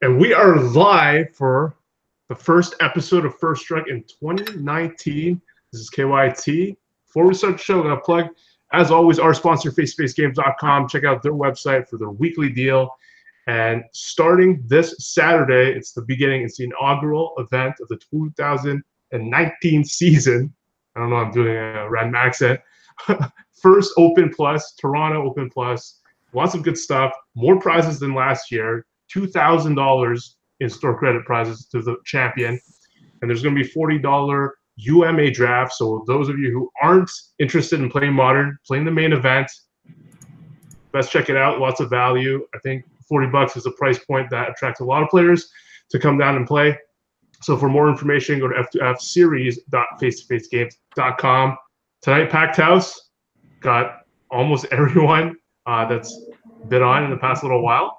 And we are live for the first episode of First Strike in 2019. This is KYT. Before we start the show, I'm going to plug, as always, our sponsor, FaceToFaceGames.com. Check out their website for their weekly deal. And starting this Saturday, it's the inaugural event of the 2019 season. I don't know, I'm doing a random accent. First Open Plus, Toronto Open Plus. Lots of good stuff. More prizes than last year. $2,000 in store credit prizes to the champion. And there's going to be $40 UMA draft. So those of you who aren't interested in playing Modern, playing the main event, best check it out. Lots of value. I think $40 is a price point that attracts a lot of players to come down and play. So for more information, go to F2F series.facetofacegames.com. Tonight, packed house. Got almost everyone that's been on in the past little while.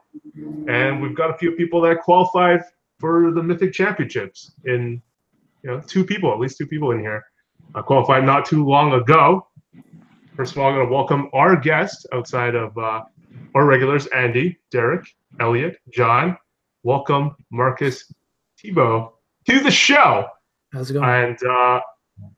And we've got a few people that qualified for the Mythic Championships. At least two people in here qualified not too long ago. First of all, I'm going to welcome our guest outside of our regulars, Andy, Derek, Elliot, John. Welcome, Marcus, Thibault, to the show. How's it going? And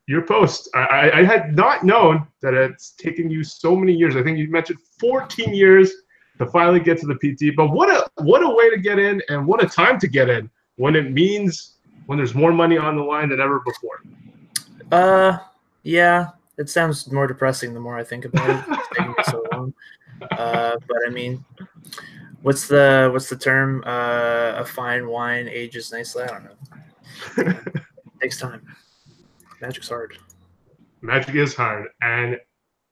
your post, I had not known that it's taken you so many years. I think you mentioned 14 years to finally get to the PT. But what a way to get in, and what a time to get in when there's more money on the line than ever before. Yeah, it sounds more depressing the more I think about it. It's taking me so long. But I mean, what's the term? A fine wine ages nicely. I don't know. It takes time. Magic's hard. Magic is hard. And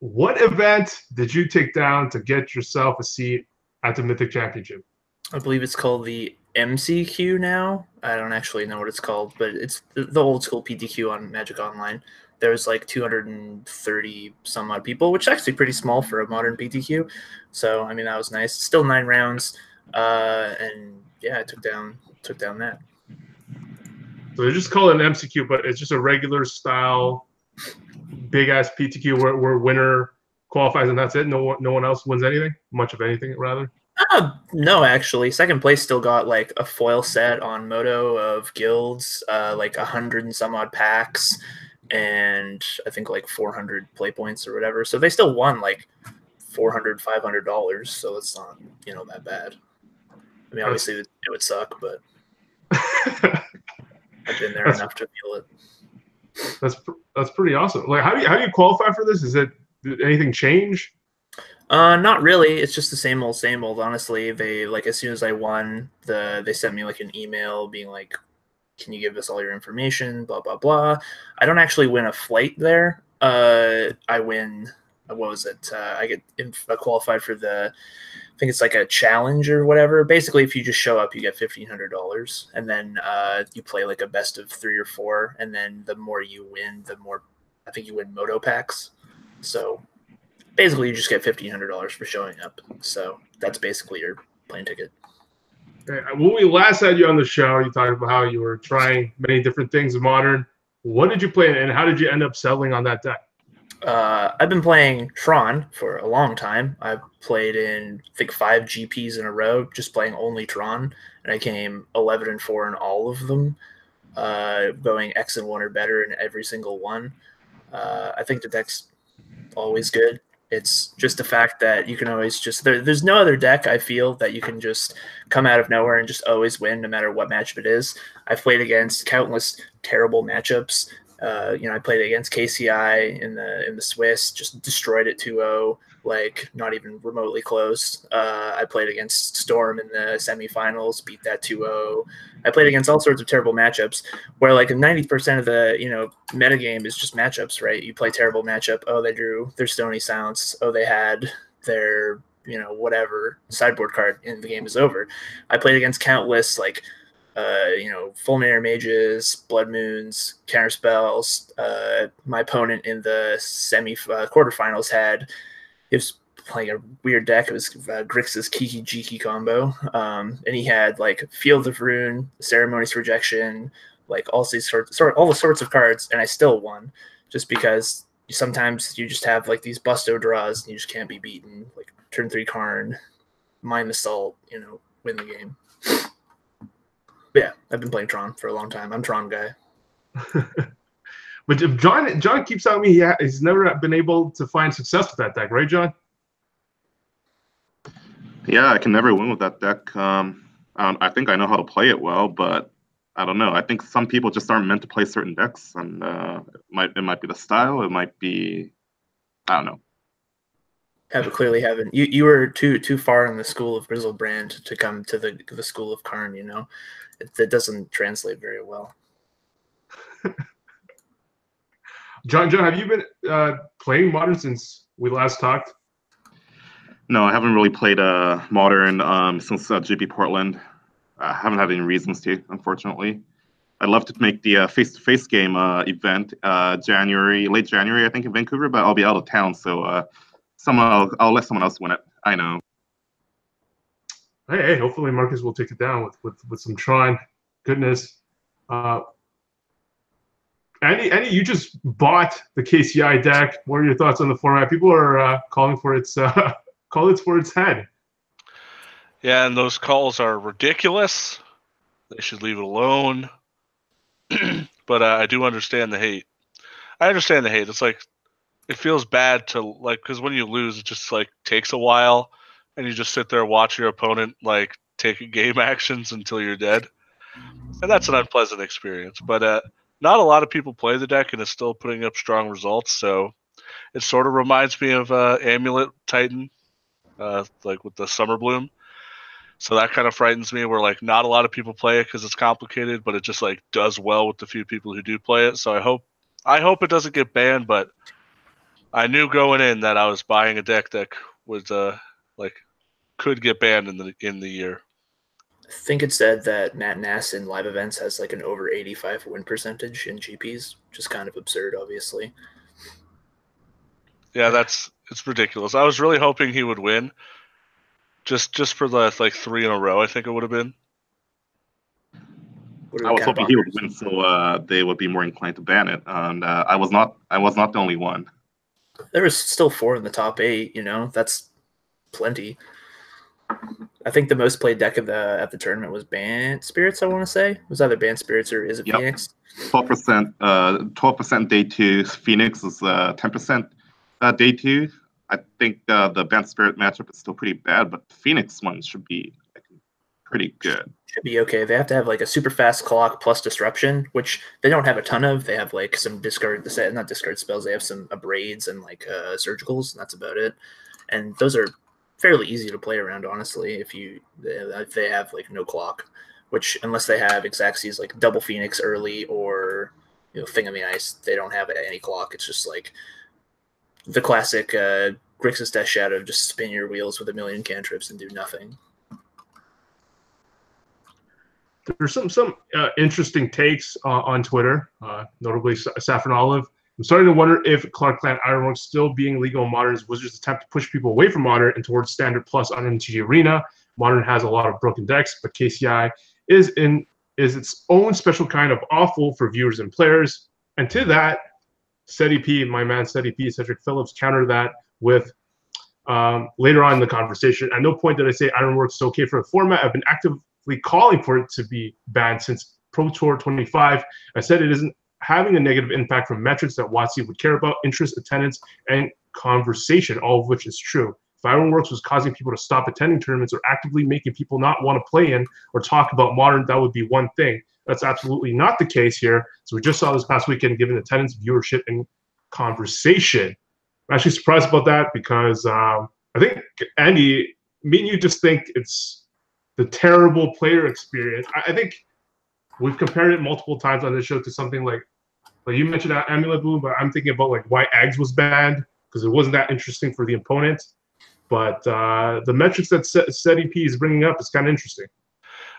what event did you take down to get yourself a seat at the Mythic Championship? I believe it's called the MCQ now. I don't actually know what it's called, but it's the old school PTQ on Magic Online. There's like 230 some odd people, which is actually pretty small for a modern PTQ. So I mean, that was nice. Still 9 rounds, and yeah, I took down that. So they just call it an MCQ, but it's just a regular style, big ass PTQ where winner qualifies and that's it. No one else wins anything, much of anything rather. No, actually, second place still got like a foil set on Moto of guilds, like 100 and some odd packs, and I think like 400 play points or whatever. So they still won like $400, $500. So it's not that bad. I mean, obviously it would suck, but I've been there enough to feel it. That's pretty awesome. Like, how do you qualify for this? Did anything change? Not really. It's just the same old, honestly. They as soon as I won, they sent me like an email being like, can you give us all your information, blah blah blah. I don't actually win a flight there. I win, what was it? I get qualified for I think it's like a challenge or whatever. Basically, if you just show up, you get $1,500, and then you play like a best of 3 or 4, and then the more you win, the more I think you win moto packs. So basically, you just get $1,500 for showing up. So that's basically your plane ticket. When we last had you on the show, you talked about how you were trying many different things in Modern. What did you play, and how did you end up settling on that deck? I've been playing Tron for a long time. I've played in, I think, 5 GPs in a row, just playing only Tron, and I came 11-4 in all of them, going X and 1 or better in every single one. I think the deck's always good. It's just the fact that you can always there's no other deck I feel that you can just come out of nowhere and just always win no matter what matchup it is. I've played against countless terrible matchups. I played against KCI in the Swiss, just destroyed it 2-0, like not even remotely close. I played against Storm in the semifinals, beat that 2-0. I played against all sorts of terrible matchups where like 90% of the, metagame is just matchups, right? You play terrible matchup. Oh, they drew their Stony Silence. Oh, they had their, whatever sideboard card, and the game is over. I played against countless like, Fulminator Mages, Blood Moons, Counterspells. My opponent in the quarterfinals he was playing a weird deck. It was Grixis Kiki Jiki combo. And he had like Field of Rune, Ceremonious Rejection, like all the sorts of cards, and I still won just because sometimes you just have like these busto draws and you just can't be beaten. Like turn 3 Karn, mine the Salt, win the game. Yeah, I've been playing Tron for a long time. I'm Tron guy. But if John keeps telling me he's never been able to find success with that deck, right, John? Yeah, I can never win with that deck. I think I know how to play it well, but I don't know. I think some people just aren't meant to play certain decks, and it might be the style. It might be, I don't know. Yeah, but clearly haven't. You were too far in the school of Grizzlebrand to come to the school of Karn. You know, it doesn't translate very well. John, have you been playing Modern since we last talked? No, I haven't really played Modern since GP Portland. I haven't had any reasons to, unfortunately. I'd love to make the face-to-face game event late January, I think, in Vancouver, but I'll be out of town, so I'll let someone else win it. I know. Hey, hopefully Marcus will take it down with some Tron goodness. Andy, you just bought the KCI deck. What are your thoughts on the format? People are calling for its head. Yeah, and those calls are ridiculous. They should leave it alone. But I do understand the hate. I understand the hate. It's like, it feels bad to, like, because when you lose, it just, like, takes a while, and you just sit there and watch your opponent, like, take game actions until you're dead. And that's an unpleasant experience. But not a lot of people play the deck, and it's still putting up strong results, so it sort of reminds me of Amulet Titan, like with the Summer Bloom. So that kind of frightens me, where like not a lot of people play it because it's complicated, but it just like does well with the few people who do play it. So I hope it doesn't get banned, but I knew going in that I was buying a deck that was could get banned in the year. I think it said that Matt Nass in live events has like an over 85 win percentage in GPs, which is kind of absurd, obviously. Yeah, it's ridiculous. I was really hoping he would win. Just for the like 3 in a row, I think it would have been. I was hoping he would win, so they would be more inclined to ban it. And I was not the only one. There was still 4 in the top 8. You know, that's plenty. I think the most played deck at the tournament was Bant Spirits. I want to say it was either Bant Spirits or is it Phoenix? 12% day 2. Phoenix is 10% day 2. I think the Bant Spirit matchup is still pretty bad, but the Phoenix one should be pretty good. Should be okay. They have to have like a super fast clock plus disruption, which they don't have a ton of. They have like some not discard spells. They have some abrades and like surgicals, and that's about it. And those are fairly easy to play around, honestly, if they have like no clock, which unless they have Xaxes like double Phoenix early or Thing of the Ice, they don't have any clock. It's just like the classic Grixis Death Shadow, just spin your wheels with a million cantrips and do nothing. There's some interesting takes on Twitter, notably Saffron Olive. I'm starting to wonder if Krark-Clan Ironworks still being legal in Modern is Wizards' attempt to push people away from Modern and towards Standard Plus on MTG Arena. Modern has a lot of broken decks, but KCI is its own special kind of awful for viewers and players. And to that, Steady P, my man Steady P, Cedric Phillips, countered that with later on in the conversation. At no point did I say Ironworks is okay for the format. I've been actively calling for it to be banned since Pro Tour 25. I said it isn't having a negative impact from metrics that WotC would care about, interest, attendance, and conversation, all of which is true. If Ironworks was causing people to stop attending tournaments or actively making people not want to play in or talk about Modern, that would be one thing. That's absolutely not the case here. So we just saw this past weekend given attendance, viewership, and conversation. I'm actually surprised about that because I think, Andy, me and you just think it's the terrible player experience. I think we've compared it multiple times on this show to something like you mentioned Amulet Boom, but I'm thinking about like why Eggs was banned because it wasn't that interesting for the opponent. But the metrics that SETI P is bringing up is kind of interesting.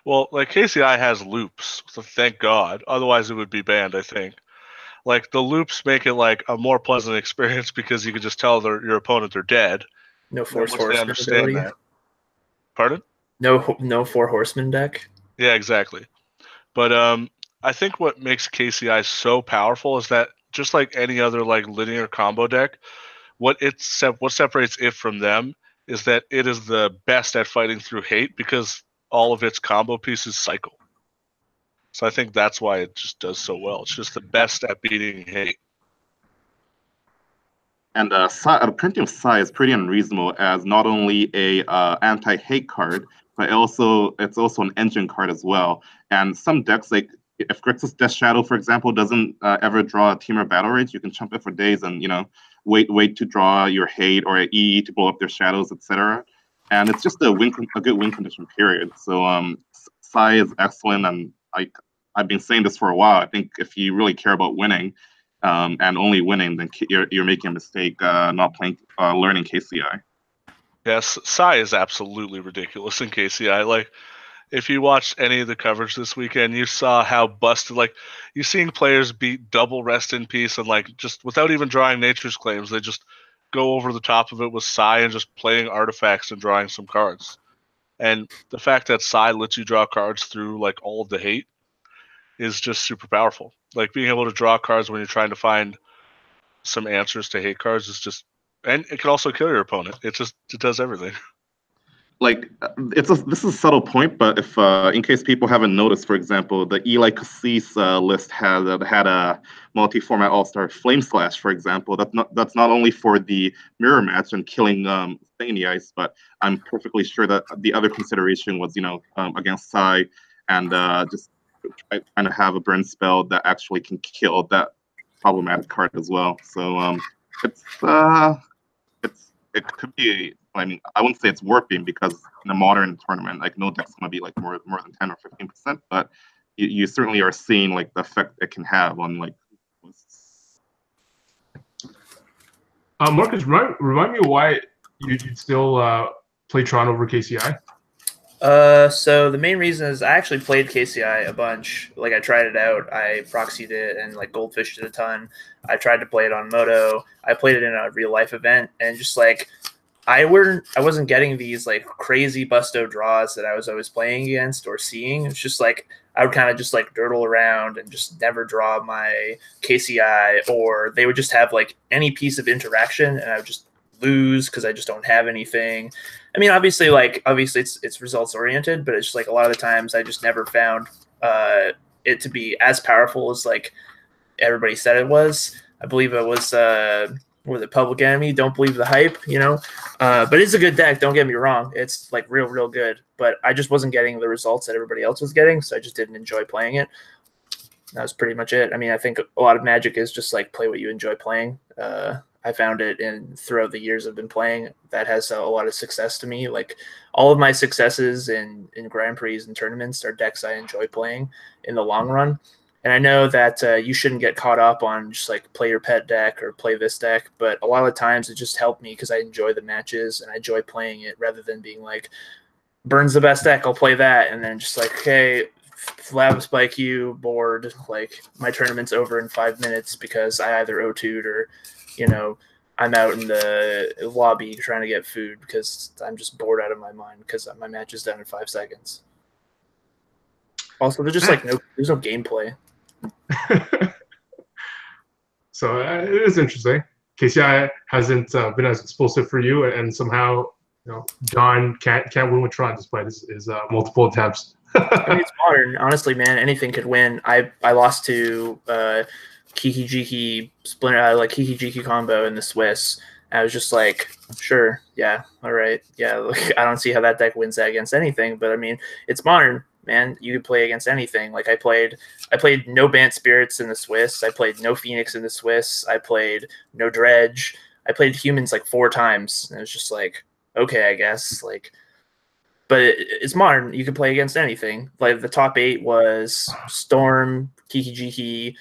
Well, like KCI has loops, so thank God. Otherwise, it would be banned, I think. Like the loops make it like a more pleasant experience because you can just tell your opponent they're dead. No Force Horseman. They understand that. Pardon? No 4 Horseman deck. Yeah, exactly. But I think what makes KCI so powerful is that just like any other like linear combo deck, what separates it from them is that it is the best at fighting through hate because all of its combo pieces cycle. So I think that's why it just does so well. It's just the best at beating hate. And Printing of Psy is pretty unreasonable as not only a anti-hate card, but it's also an engine card as well. And some decks, like if Grixis Death Shadow, for example, doesn't ever draw a Teamer Battle Rage, you can chump it for days and wait to draw your hate or E to blow up their shadows, etc. And it's just a good win condition period. So Psy is excellent, and I've been saying this for a while. I think if you really care about winning, and only winning, then you're making a mistake not learning KCI. Yes, Psy is absolutely ridiculous in KCI. Like, if you watched any of the coverage this weekend, you saw how busted. Like, you're seeing players beat double Rest in Peace, and like just without even drawing Nature's Claims, they just go over the top of it with Psy and just playing artifacts and drawing some cards. And the fact that Psy lets you draw cards through like all of the hate is just super powerful. Like, being able to draw cards when you're trying to find some answers to hate cards is just, and it can also kill your opponent. It does everything. Like, this is a subtle point, but if in case people haven't noticed, for example, the Eli Cassis list had a multi-format all-star Flame Slash, for example. That's not only for the mirror match and killing Thing in the Ice, but I'm perfectly sure that the other consideration was against Psy and just trying to have a burn spell that actually can kill that problematic card as well. So it could be. I mean, I wouldn't say it's warping because in a modern tournament, like no deck's gonna be like more than 10 or 15%, but you certainly are seeing like the effect it can have on like. Marcus, remind me why you'd still play Tron over KCI. So the main reason is I actually played KCI a bunch. Like, I tried it out. I proxied it and like goldfished it a ton. I tried to play it on Moto. I played it in a real life event, and just like I wasn't getting these like crazy busto draws that I was always playing against or seeing. It's just like I would kind of just like dirtle around and just never draw my KCI, or they would just have like any piece of interaction and I would just lose because I just don't have anything. I mean, obviously it's results oriented, but it's just like a lot of the times I just never found it to be as powerful as like everybody said it was. I believe it was was it Public Enemy? Don't believe the hype, but it's a good deck. Don't get me wrong; it's like real good. But I just wasn't getting the results that everybody else was getting, so I just didn't enjoy playing it. That was pretty much it. I mean, I think a lot of Magic is just like play what you enjoy playing. I found it throughout the years I've been playing, that has a lot of success to me. Like, all of my successes in Grand Prix and tournaments are decks I enjoy playing in the long run. And I know that you shouldn't get caught up on just like play your pet deck or play this deck, but a lot of the times it just helped me because I enjoy the matches and I enjoy playing it rather than being like, Burn's the best deck, I'll play that, and then just like, okay, Lava Spike you, bored, like my tournament's over in 5 minutes because I either O2'd or I'm out in the lobby trying to get food because I'm just bored out of my mind because my match is done in 5 seconds. Also, there's just like there's no gameplay. So it is interesting. KCI hasn't been as explosive for you, and somehow John can't win with Tron despite his multiple attempts. I mean, it's modern. Honestly, man, anything could win. I lost to Kiki Jiki Splinter, like Kiki Jiki combo in the Swiss. I was just like, sure, yeah, all right, yeah. Like, I don't see how that deck wins that against anything, but I mean, it's modern, man. You could play against anything. Like I played no Bant Spirits in the Swiss. I played no Phoenix in the Swiss. I played no Dredge. I played humans like 4 times, and it was just like, okay, I guess, like. But it's modern. You can play against anything. Like the top 8 was Storm, Kiki Jiki,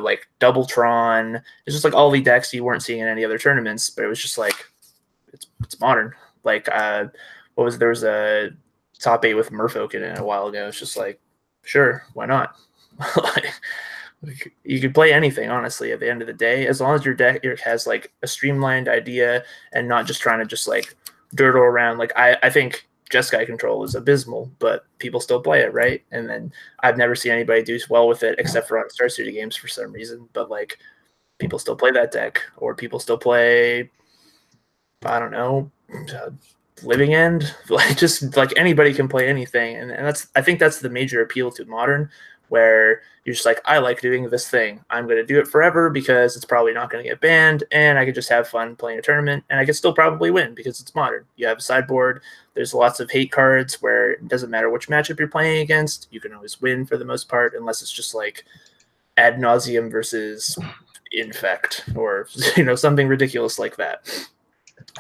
like Double Tron. It's just like all the decks you weren't seeing in any other tournaments. But it was just like it's modern. Like there was a top 8 with Merfolk in it a while ago. It's just like, sure, why not? Like, you could play anything, honestly, at the end of the day, as long as your deck has like a streamlined idea and not just trying to just like dirtle around. Like I think Jeskai control is abysmal, but people still play it, right? And then I've never seen anybody do well with it except for on Star City games for some reason. But like, people still play that deck, or people still play, I don't know, Living End. Like, just like anybody can play anything, and I think that's the major appeal to modern, where you're just like, I like doing this thing. I'm going to do it forever because it's probably not going to get banned, and I could just have fun playing a tournament, and I could still probably win because it's modern. You have a sideboard. There's lots of hate cards where it doesn't matter which matchup you're playing against. You can always win for the most part, unless it's just like ad nauseum versus infect or something ridiculous like that.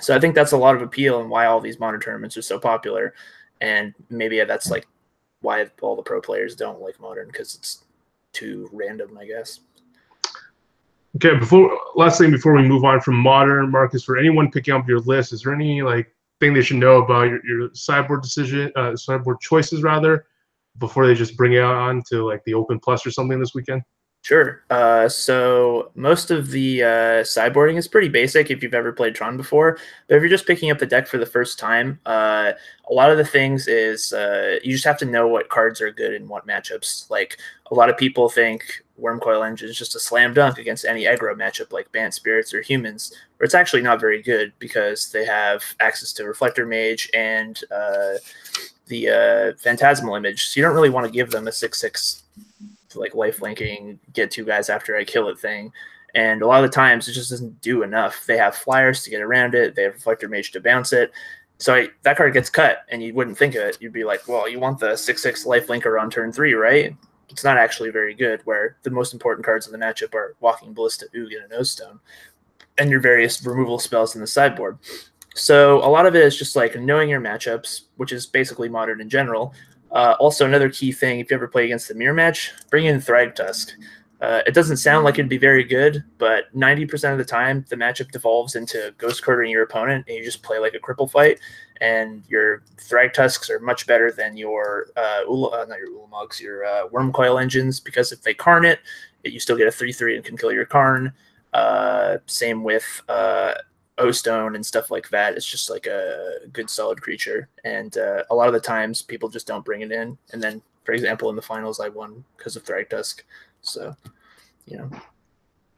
So I think that's a lot of appeal and why all these modern tournaments are so popular. And maybe that's like why all the pro players don't like modern, because it's too random, I guess. Okay, last thing before we move on from modern, Marcus, for anyone picking up your list, is there any like thing they should know about your sideboard sideboard choices rather, before they just bring it on to like the Open Plus or something this weekend? Sure. So most of the sideboarding is pretty basic if you've ever played Tron before. But if you're just picking up the deck for the first time, a lot of the things is you just have to know what cards are good in what matchups. Like a lot of people think Wormcoil Engine is just a slam dunk against any aggro matchup like Bant Spirits or Humans, where it's actually not very good because they have access to Reflector Mage and the Phantasmal Image. So you don't really want to give them a 6/6 like lifelinking, get 2 guys after I kill it thing. And a lot of the times it just doesn't do enough. They have flyers to get around it. They have Reflector Mage to bounce it. So that card gets cut and you wouldn't think of it. You'd be like, well, you want the 6/6 lifelinker on turn 3, right? It's not actually very good, where the most important cards in the matchup are Walking Ballista, Ugin, and Ozstone, and your various removal spells in the sideboard. So a lot of it is just like knowing your matchups, which is basically modern in general. Also, another key thing, if you ever play against the mirror match, bring in Thragtusk. It doesn't sound like it'd be very good, but 90% of the time, the matchup devolves into ghost quartering your opponent, and you just play like a cripple fight, and your Thragtusks are much better than your, not your Ulamog's, your Wormcoil Engines, because if they Karn it, you still get a 3/3 and can kill your Karn. Same with O-Stone and stuff like that. It's just like a good solid creature, and a lot of the times people just don't bring it in, and then for example in the finals I won because of Thragtusk. So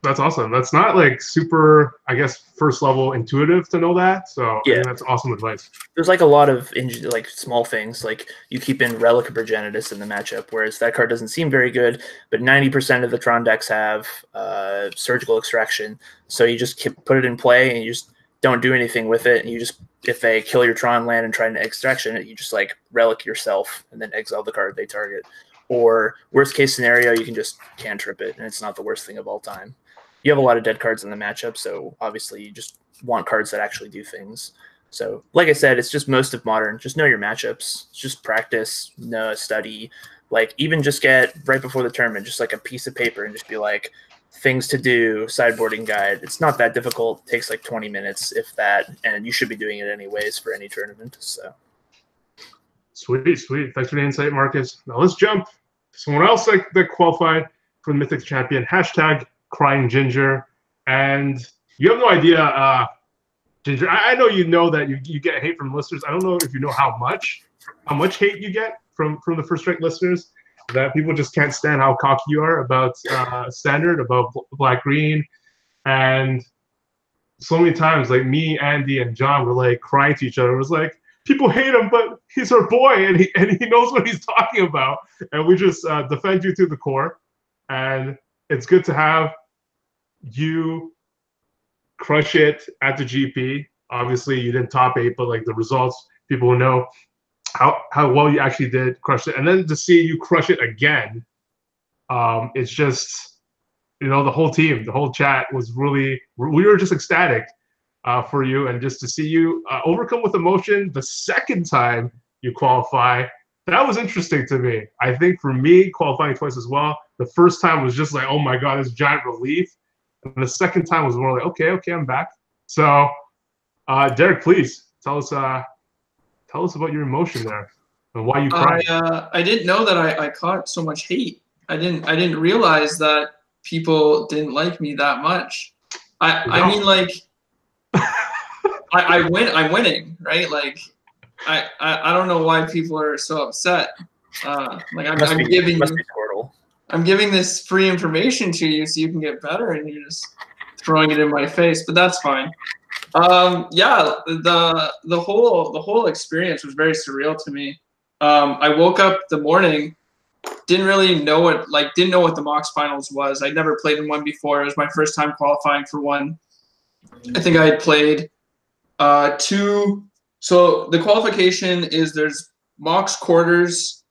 that's awesome. That's not like super, I guess, first level intuitive to know that, so yeah, I think that's awesome advice. There's like a lot of like small things, like you keep in Relic of Progenitus in the matchup, whereas that card doesn't seem very good, but 90% of the Tron decks have Surgical Extraction, so you just put it in play and you just don't do anything with it, and you just, if they kill your Tron land and try an extraction it, you just like Relic yourself and then exile the card they target. Or worst case scenario, you can just cantrip it, and it's not the worst thing of all time. You have a lot of dead cards in the matchup, so obviously you just want cards that actually do things. So like I said, it's just most of modern. Just know your matchups. Just practice, study. Like even just get, right before the tournament, just like a piece of paper and just be like, things to do, sideboarding guide. It's not that difficult. It takes like 20 minutes, if that, and you should be doing it anyways for any tournament. So sweet. Thanks for the insight, Marcus. Now let's jump to someone else that qualified for the Mythic Champion. Hashtag Crying Ginger. And you have no idea, Ginger. I know you know that you get hate from listeners. I don't know if you know how much hate you get from the First Strike listeners. That people just can't stand how cocky you are about Standard, about Black Green, and so many times, like me, Andy, and John were like crying to each other. It was like, people hate him, but he's our boy, and he knows what he's talking about, and we just defend you to the core. And it's good to have you crush it at the GP. Obviously, you didn't top 8, but like the results, people will know how well you actually did crush it, and then to see you crush it again, it's just, the whole team, the whole chat was really, we were just ecstatic for you, and just to see you overcome with emotion the second time you qualify, that was interesting to me. I think for me, qualifying twice as well, the first time was just like, oh my god, this giant relief, and the second time was more like, okay, I'm back. So Derek, please tell us about your emotion there and why you cried. I didn't know that I caught so much hate. I didn't realize that people didn't like me that much. I mean, like, I'm winning, right? Like, I don't know why people are so upset. Like I'm giving this free information to you so you can get better, and you're just throwing it in my face. But that's fine. Yeah, the whole experience was very surreal to me. I woke up the morning, didn't really know what didn't know what the MOCS finals was. I'd never played in one before. It was my first time qualifying for one. I think I had played 2. So the qualification is there's MOCS quarters,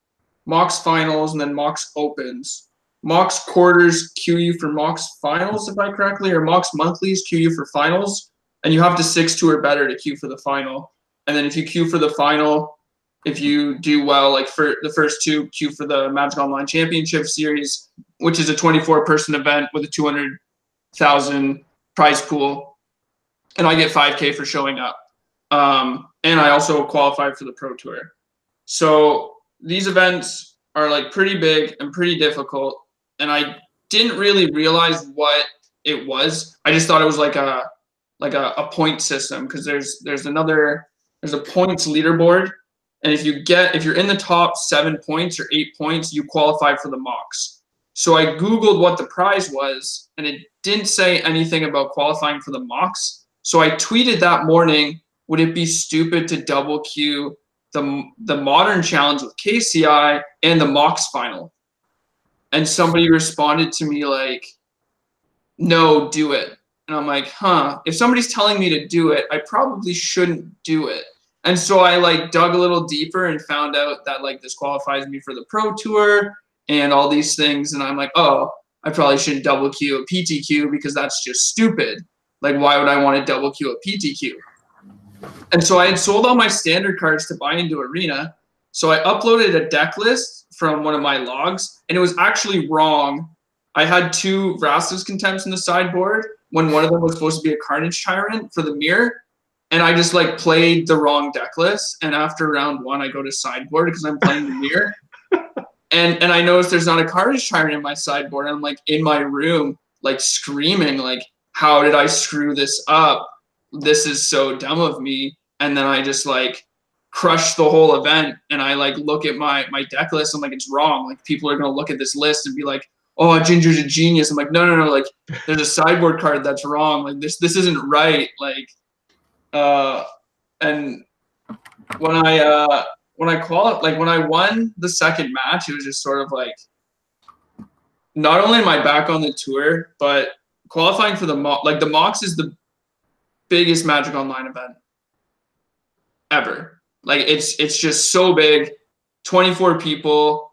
MOCS finals, and then MOCS opens. MOCS quarters queue you for MOCS finals, if I correctly, or MOCS monthlies queue you for finals, and you have to 6-2 or better to queue for the final. And then if you queue for the final, if you do well, like for the first 2, queue for the Magic Online Championship Series, which is a 24-person event with a 200,000 prize pool, and I get 5K for showing up. And I also qualified for the Pro Tour. So these events are like pretty big and pretty difficult, and I didn't really realize what it was. I just thought it was like a point system, because there's a points leaderboard, and if you're in the top 7 points or 8 points, you qualify for the MOCS. So I Googled what the prize was, and it didn't say anything about qualifying for the MOCS. So I tweeted that morning, would it be stupid to double queue the Modern Challenge with KCI and the MOCS final? And somebody responded to me like, no, do it. And I'm like, if somebody's telling me to do it, I probably shouldn't do it. And so I like dug a little deeper and found out that like this qualifies me for the Pro Tour and all these things. And I'm like, oh, I probably shouldn't double queue a PTQ, because that's just stupid. Like, why would I want to double queue a PTQ? And so I had sold all my standard cards to buy into Arena. So I uploaded a deck list from one of my logs, and it was actually wrong. I had 2 Vraska's Contempts in the sideboard when one of them was supposed to be a Carnage Tyrant for the mirror. And I just like played the wrong deck list. And after round 1, I go to sideboard because I'm playing the mirror. And I noticed there's not a Carnage Tyrant in my sideboard. And I'm like in my room, like screaming, like, how did I screw this up? This is so dumb of me. And then I just like crushed the whole event, and I like look at my deck list. I'm like, it's wrong. Like, people are going to look at this list and be like, oh, Ginger's a genius. I'm like, no, like there's a sideboard card that's wrong. Like this isn't right. Like, and when I won the second match, it was just sort of like, not only am I back on the tour, but qualifying for the MOCS is the biggest Magic Online event ever. Like, it's just so big. 24 people.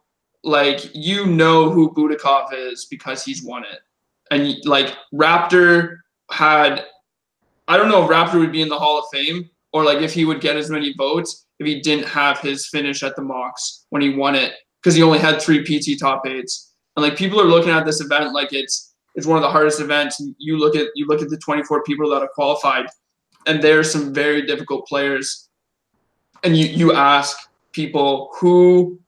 Like, you know who Budakov is because he's won it. And like Raptor had, I don't know if Raptor would be in the Hall of Fame, or like if he would get as many votes if he didn't have his finish at the MOCS when he won it, because he only had 3 PT top 8s. And like, people are looking at this event like it's one of the hardest events. You look at the 24 people that have qualified, and there's some very difficult players. And you ask people who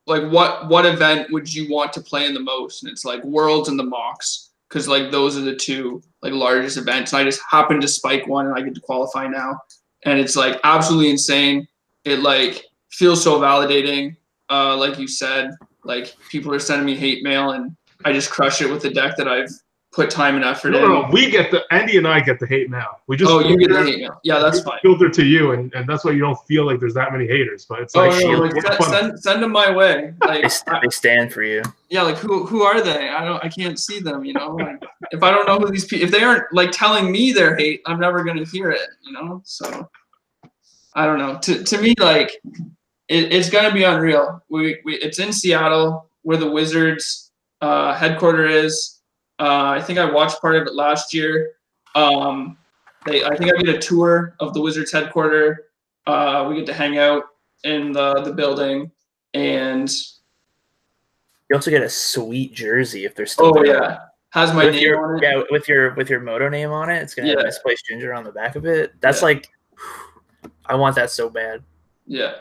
like what event would you want to play in the most? And it's like Worlds and the MOCS, because like those are the 2 like largest events. And I just happened to spike one, and I get to qualify now, and it's like absolutely insane. It like feels so validating. Like you said, like people are sending me hate mail, and I just crush it with the deck that I've put time and effort in. No, we get Andy and I get the hate mail. We just you get the hate mail. Yeah, that's fine. Filter to you, and that's why you don't feel like there's that many haters. But it's like, send them my way. Like, they stand for you. Yeah, like who are they? I can't see them. You know, like, if I don't know who these people, if they aren't like telling me their hate, I'm never gonna hear it. You know, so I don't know. To me, like it's gonna be unreal. It's in Seattle, where the Wizards headquarters is. I think I watched part of it last year. I think I get a tour of the Wizards headquarters. We get to hang out in the building, and you also get a sweet jersey if they're still there. Yeah, has my name on it. Yeah, with your Moto name on it. It's gonna have Misplaced Ginger on the back of it. That's like, I want that so bad. Yeah,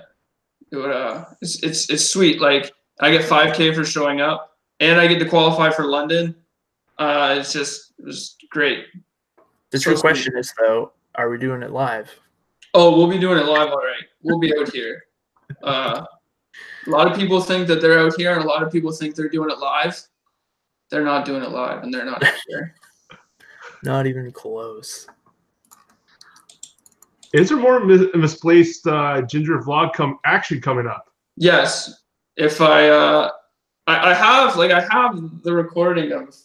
it's sweet. Like, I get 5K for showing up, and I get to qualify for London. It was great. The true question is, though, are we doing it live? Oh, we'll be doing it live, all right. We'll be out here. A lot of people think that they're out here, and a lot of people think they're doing it live. They're not doing it live, and they're not out here. Not even close. Is there more misplaced Ginger vlog actually coming up? Yes. If I have the recording of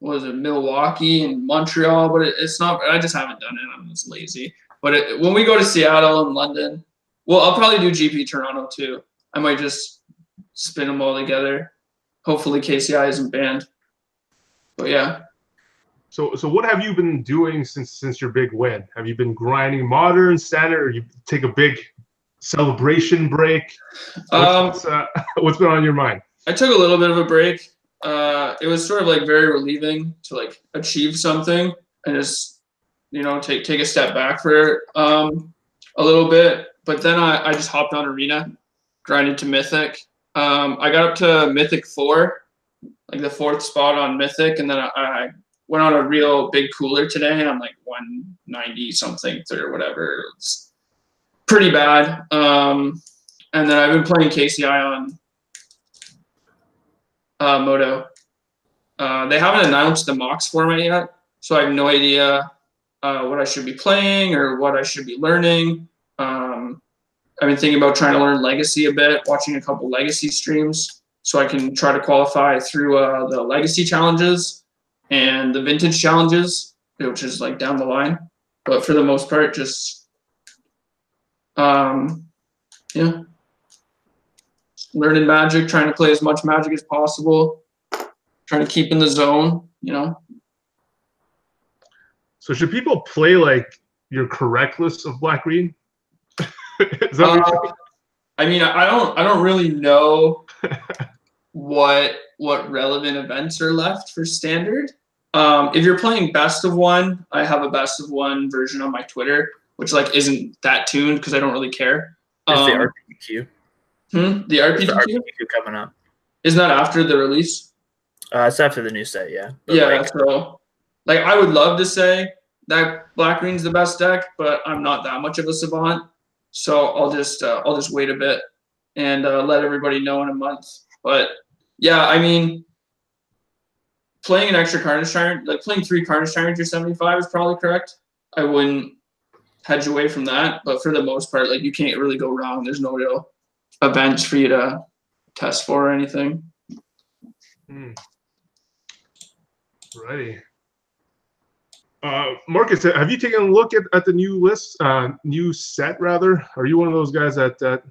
Milwaukee and Montreal, but it's not. I just haven't done it. I'm just lazy. But when we go to Seattle and London, well, I'll probably do GP Toronto too. I might just spin them all together. Hopefully KCI isn't banned. But yeah. So what have you been doing since your big win? Have you been grinding modern, standard, or you take a big celebration break? What's been on your mind? I took a little bit of a break. It was sort of like very relieving to like achieve something and just take a step back for a little bit. But then I just hopped on Arena, grinded to Mythic. I got up to Mythic 4, like the 4th spot on Mythic, and then I went on a real big cooler today, and I'm like 190 something or whatever. It's pretty bad. And then I've been playing KCI on Moto. They haven't announced the MOCS format yet, so I have no idea what I should be playing or what I should be learning. I've been thinking about trying to learn Legacy a bit, watching a couple Legacy streams so I can try to qualify through the Legacy challenges and the Vintage challenges, which is like down the line. But for the most part, just learning Magic, trying to play as much Magic as possible, trying to keep in the zone, So should people play like your correct list of Black Green? Is that I mean, I don't really know what relevant events are left for Standard. If you're playing Best of One, I have a Best of One version on my Twitter, which like isn't that tuned because I don't really care. It's the RPQ. The RPQ? The RPQ coming up. Isn't that after the release? It's after the new set, yeah. But yeah, so like I would love to say that Black Green's the best deck, but I'm not that much of a savant. So I'll just wait a bit and let everybody know in a month. But yeah, I mean, playing an extra Carnage Tyrant, like playing 3 Carnage Tyrant to 75 is probably correct. I wouldn't hedge away from that, but for the most part, like you can't really go wrong. There's no real events for you to test for or anything. Righty. Marcus, have you taken a look at the new list, new set rather? Are you one of those guys that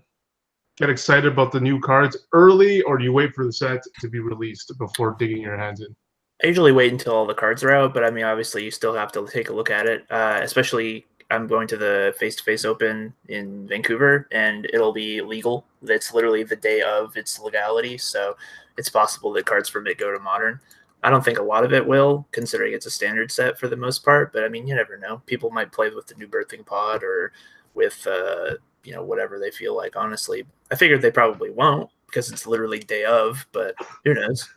get excited about the new cards early, or do you wait for the set to be released before digging your hands in? I usually wait until all the cards are out, but I mean, obviously you still have to take a look at it, especially I'm going to the face-to-face open in Vancouver, and it'll be legal. That's literally the day of its legality, so it's possible that cards from it go to Modern. I don't think a lot of it will, considering it's a standard set for the most part, but I mean, you never know. People might play with the new birthing pod or with, whatever they feel like, honestly. I figured they probably won't because it's literally day of, but who knows?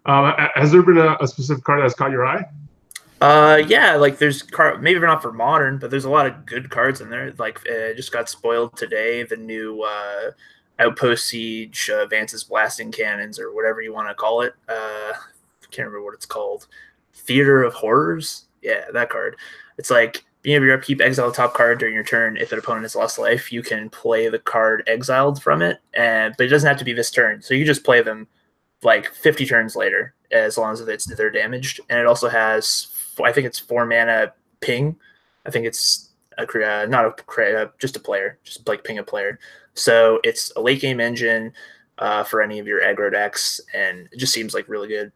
Has there been a specific card that's caught your eye? Yeah, like there's maybe not for Modern, but there's a lot of good cards in there. Like just got spoiled today, the new Outpost Siege, Vance's Blasting Cannons, or whatever you want to call it. I can't remember what it's called. Theater of Horrors? Yeah, that card. It's like, being able to upkeep, exile the top card during your turn. If an opponent has lost life, you can play the card exiled from it, but it doesn't have to be this turn. So you can just play them like 50 turns later, as long as they're damaged. And it also has, I think it's 4 mana ping. I think it's just a player, just like ping a player. So it's a late game engine for any of your aggro decks, and it just seems like really good.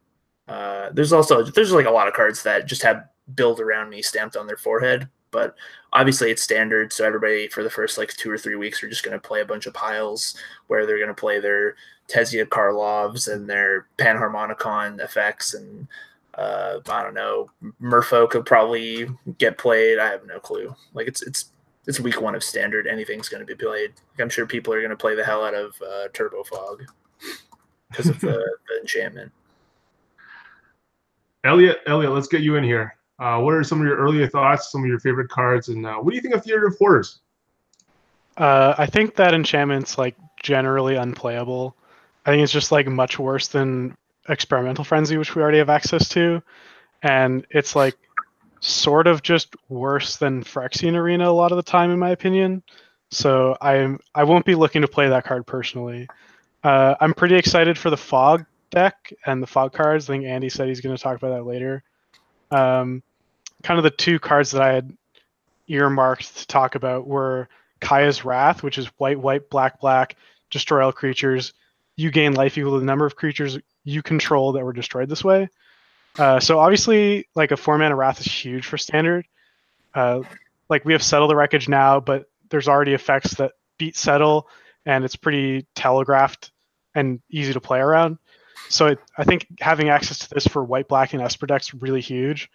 There's like a lot of cards that just have build around me stamped on their forehead, but obviously it's standard. So everybody for the first like 2 or 3 weeks are just going to play a bunch of piles where they're going to play their Tezia Karlovs and their Panharmonicon effects, and I don't know, Murpho could probably get played. I have no clue. Like it's week 1 of standard. Anything's going to be played. Like, I'm sure people are going to play the hell out of Turbo Fog because of the enchantment. Elliot, let's get you in here. What are some of your earlier thoughts, some of your favorite cards, and what do you think of Theater of Horrors? I think that enchantment's like generally unplayable. I think it's just like much worse than Experimental Frenzy, which we already have access to. And it's like sort of just worse than Phyrexian Arena a lot of the time, in my opinion. So I won't be looking to play that card personally. I'm pretty excited for the Fog deck and the Fog cards. I think Andy said he's going to talk about that later. Kind of the two cards that I had earmarked to talk about were Kaya's Wrath, which is white, white, black, black, destroy all creatures. You gain life equal to the number of creatures you control that were destroyed this way. So obviously, like a 4-mana Wrath is huge for Standard. Like we have Settle the Wreckage now, but there's already effects that beat Settle, and it's pretty telegraphed and easy to play around. So I think having access to this for white, black, and Esper decks is really huge.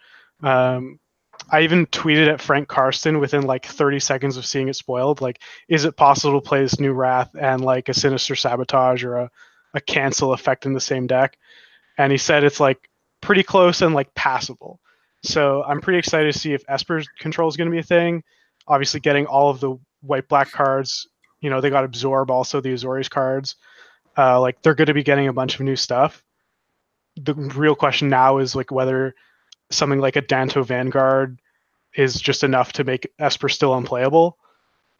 I even tweeted at Frank Karsten within like 30 seconds of seeing it spoiled, like, is it possible to play this new Wrath and like a Sinister Sabotage or a cancel effect in the same deck? And he said it's like pretty close and like passable. So I'm pretty excited to see if Esper's control is going to be a thing. Obviously getting all of the white, black cards, you know, they got Absorb, also the Azorius cards. Like they're going to be getting a bunch of new stuff. The real question now is like whether something like a Danto Vanguard is just enough to make Esper still unplayable.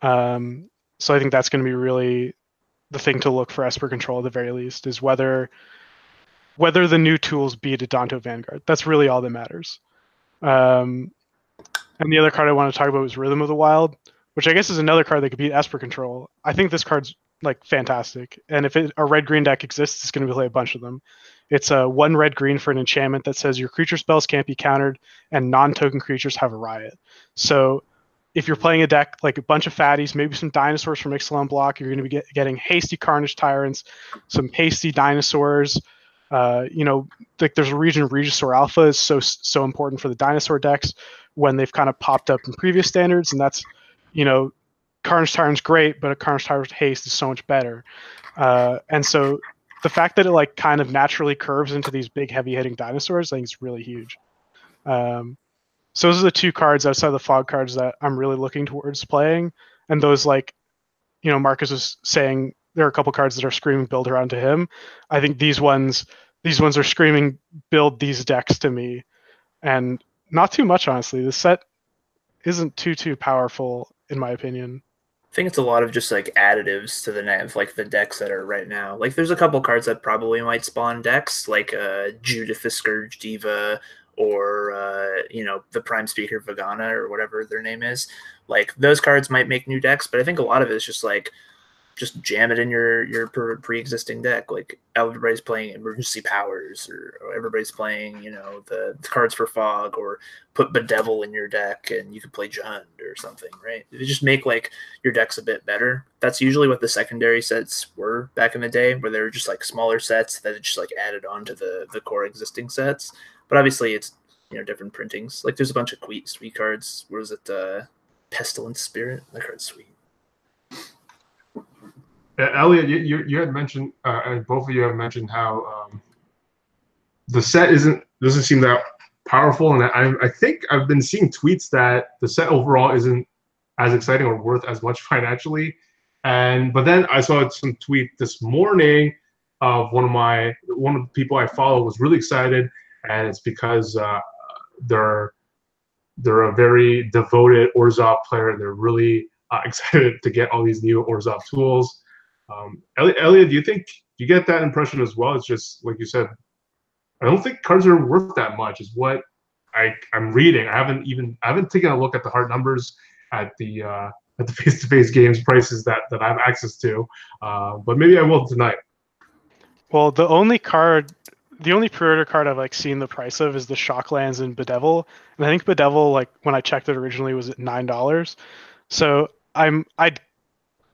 So I think that's going to be really the thing to look for Esper control at the very least, is whether the new tools beat a Danto Vanguard. That's really all that matters. And the other card I want to talk about was Rhythm of the Wild, which I guess is another card that could beat Esper control. I think this card's like fantastic, and if a red-green deck exists, it's going to play a bunch of them. It's a 1 red-green for an enchantment that says your creature spells can't be countered, and non-token creatures have a riot. So if you're playing a deck like a bunch of fatties, maybe some dinosaurs from Ixalan block, you're going to be getting hasty Carnage Tyrants, some hasty dinosaurs. You know, like there's a region Regisaur Alpha is so important for the dinosaur decks when they've kind of popped up in previous standards, and that's, you know, Carnage Tyrant's great, but a Carnage Tyrant haste is so much better. And so the fact that it like kind of naturally curves into these big heavy hitting dinosaurs, I think is really huge. So those are the two cards outside of the Fog cards that I'm really looking towards playing. And those, like, you know, Marcus was saying there are a couple cards that are screaming build around to him. I think these ones are screaming build these decks to me. And not too much, honestly. The set isn't too powerful in my opinion. I think it's a lot of just like additives to the net of like the decks that are right now. Like there's a couple cards that probably might spawn decks, like Judith the Scourge Diva, or you know, the Prime Speaker Vagana or whatever their name is. Like those cards might make new decks, but I think a lot of it is just like just jam it in your pre-existing deck. Like everybody's playing Emergency Powers, or everybody's playing, you know, the cards for Fog, or put Bedevil in your deck and you could play Jund or something, right? If you just make like your decks a bit better. That's usually what the secondary sets were back in the day, where they were just like smaller sets that just like added on to the core existing sets. But obviously it's, you know, different printings. Like there's a bunch of sweet cards. What is it? Pestilence Spirit? That card's sweet. Elliot, you had mentioned, and both of you have mentioned how the set doesn't seem that powerful, and I think I've been seeing tweets that the set overall isn't as exciting or worth as much financially. But then I saw some tweet this morning of one of the people I follow was really excited, and it's because they're a very devoted Orzhov player, and they're really excited to get all these new Orzhov tools. Elliot, do you get that impression as well? It's just like you said, I don't think cards are worth that much, is what I'm reading. I haven't taken a look at the hard numbers at the face-to-face games prices that I have access to, but maybe I will tonight. Well, the only pre-order card I've like seen the price of is the Shocklands and Bedevil, and I think Bedevil, like when I checked it originally, was at $9. So I'd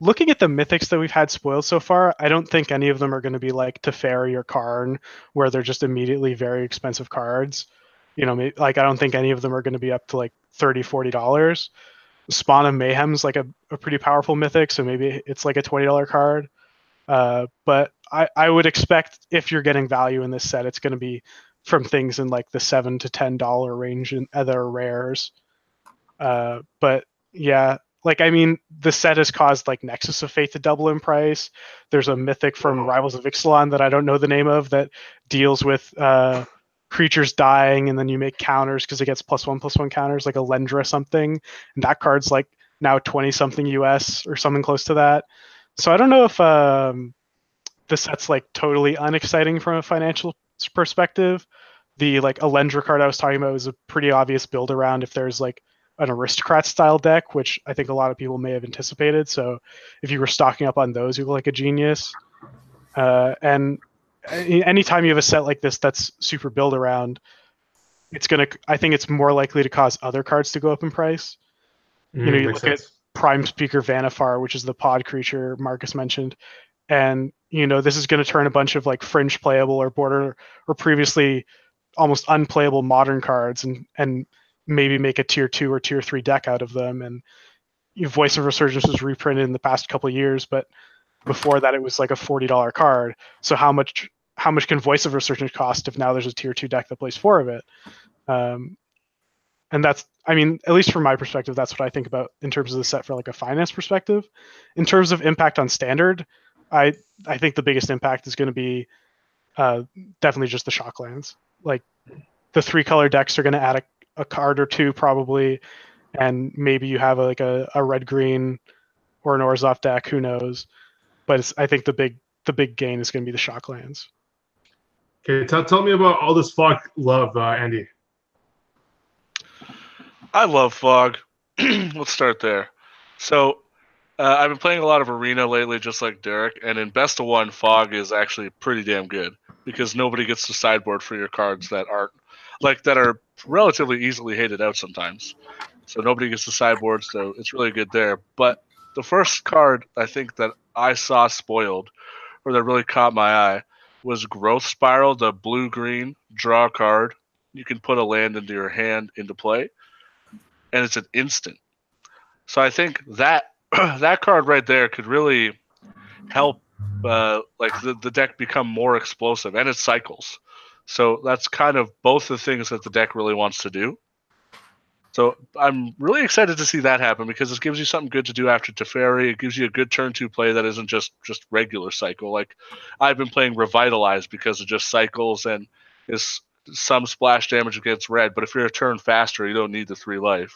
looking at the mythics that we've had spoiled so far, I don't think any of them are going to be like Teferi or Karn, where they're just immediately very expensive cards. You know, like I don't think any of them are going to be up to like $30, $40. Spawn of Mayhem's like a pretty powerful mythic, so maybe it's like a $20 card. But I would expect if you're getting value in this set, it's going to be from things in like the $7 to $10 range in other rares. But yeah. Like, I mean, the set has caused, like, Nexus of Fate to double in price. There's a mythic from Rivals of Ixalan that I don't know the name of that deals with creatures dying, and then you make counters because it gets +1/+1 counters, like a Lendra something, and that card's like now 20 something US or something close to that. So I don't know if the set's like totally unexciting from a financial perspective. The like Alendra card I was talking about was a pretty obvious build around if there's like an aristocrat style deck, which I think a lot of people may have anticipated. So if you were stocking up on those, you look like a genius. And anytime you have a set like this that's super build around, I think it's more likely to cause other cards to go up in price. You look at Prime Speaker Vanifar, which is the pod creature Marcus mentioned, and this is going to turn a bunch of like fringe playable or border or previously almost unplayable modern cards and maybe make a tier 2 or tier 3 deck out of them. And Voice of Resurgence was reprinted in the past couple of years, but before that it was like a $40 card. So how much can Voice of Resurgence cost if now there's a tier 2 deck that plays 4 of it? And that's, I mean, at least from my perspective, that's what I think about in terms of the set for like a finance perspective. In terms of impact on standard, I think the biggest impact is going to be definitely just the Shocklands. Like the 3-color decks are going to add a card or two probably, and maybe you have like a red-green or an Orzhov deck, who knows? But I think the big gain is going to be the Shocklands. Okay, tell me about all this Fog love, Andy. I love Fog. Let's start there. So I've been playing a lot of Arena lately, just like Derek, and in Best of One, Fog is actually pretty damn good because nobody gets to sideboard for your cards that are relatively easily hated out sometimes. So nobody gets to sideboard, so it's really good there. But the first card I think that I saw spoiled, or that really caught my eye, was Growth Spiral, the blue-green draw card. You can put a land into your hand into play, and it's an instant. So I think that that card right there could really help the deck become more explosive, and it cycles. So that's kind of both the things that the deck really wants to do. So I'm really excited to see that happen because it gives you something good to do after Teferi. It gives you a good turn 2 play that isn't just regular cycle. Like I've been playing Revitalize because it just cycles and is some splash damage against red, but if you're a turn faster, you don't need the 3 life.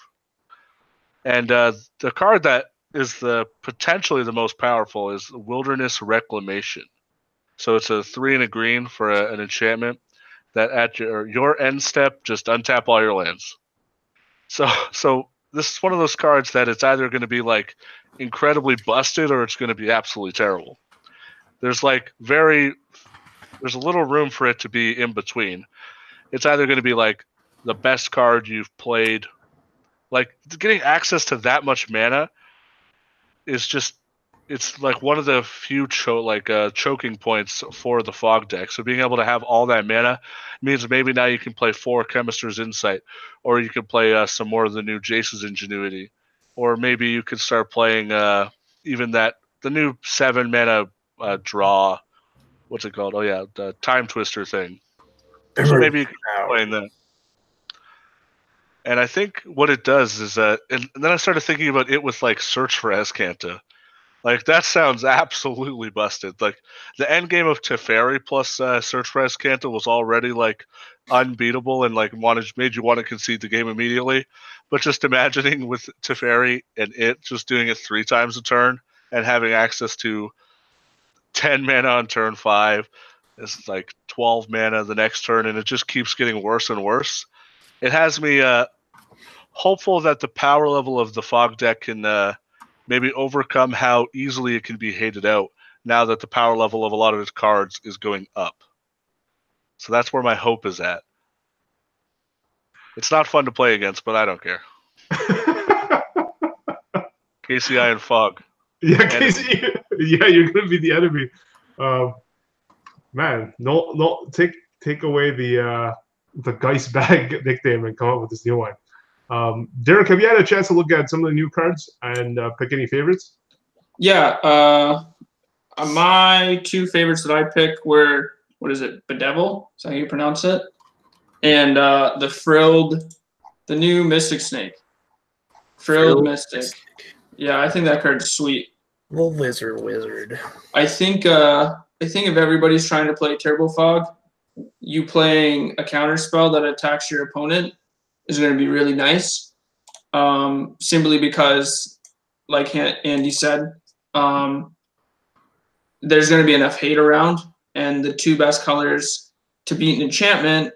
And the card that is potentially the most powerful is Wilderness Reclamation. So it's a 3 and a green for an enchantment that at your end step, just untap all your lands. So this is one of those cards that it's either going to be like incredibly busted or it's going to be absolutely terrible. There's a little room for it to be in between. It's either going to be like the best card you've played. Like getting access to that much mana is it's like one of the few choking points for the Fog deck. So being able to have all that mana means maybe now you can play 4 Chemister's Insight, or you can play some more of the new Jace's Ingenuity, or maybe you could start playing even the new 7 mana draw. What's it called? Oh yeah, the Time Twister thing. So maybe you can play that. And I think what it does is and then I started thinking about it with like Search for Azcanta. Like that sounds absolutely busted. Like the end game of Teferi plus Search for Azcanta was already like unbeatable and like made you want to concede the game immediately. But just imagining with Teferi and it just doing it 3 times a turn and having access to 10 mana on turn 5, it's like 12 mana the next turn, and it just keeps getting worse and worse. It has me hopeful that the power level of the Fog deck can maybe overcome how easily it can be hated out now that the power level of a lot of its cards is going up. So that's where my hope is at. It's not fun to play against, but I don't care. KCI and Fog. Yeah, KCI. Yeah, you're going to be the enemy. Man, no, take away the Geist Bag nickname and come up with this new one. Derek, have you had a chance to look at some of the new cards and pick any favorites? Yeah, my 2 favorites that I picked were, what is it, Bedevil? Is that how you pronounce it? And the new Mystic Snake. Frilled Mystic. Yeah, I think that card's sweet. The wizard. I think if everybody's trying to play Turbo Fog, you playing a counter spell that attacks your opponent is going to be really nice. Simply because, like Andy said, there's going to be enough hate around, and the two best colors to beat an enchantment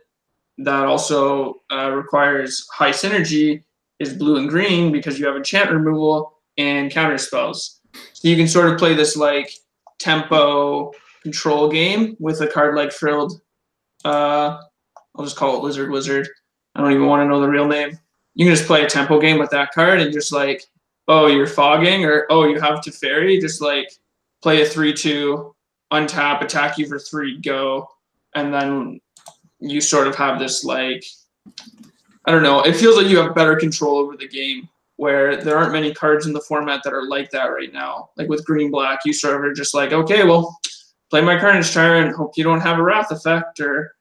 that also requires high synergy is blue and green, because you have enchant removal and counter spells. So you can sort of play this like tempo control game with a card like Frilled. I'll just call it Lizard Wizard. I don't even want to know the real name. You can just play a tempo game with that card and just like, oh, you're fogging, or oh, you have Teferi, just like play a 3/2, untap, attack you for 3, go, and then you sort of have this like, I don't know, it feels like you have better control over the game, where there aren't many cards in the format that are like that right now. Like with green-black, you sort of are just like, okay, well, play my Carnage Tyrant, hope you don't have a Wrath effect, or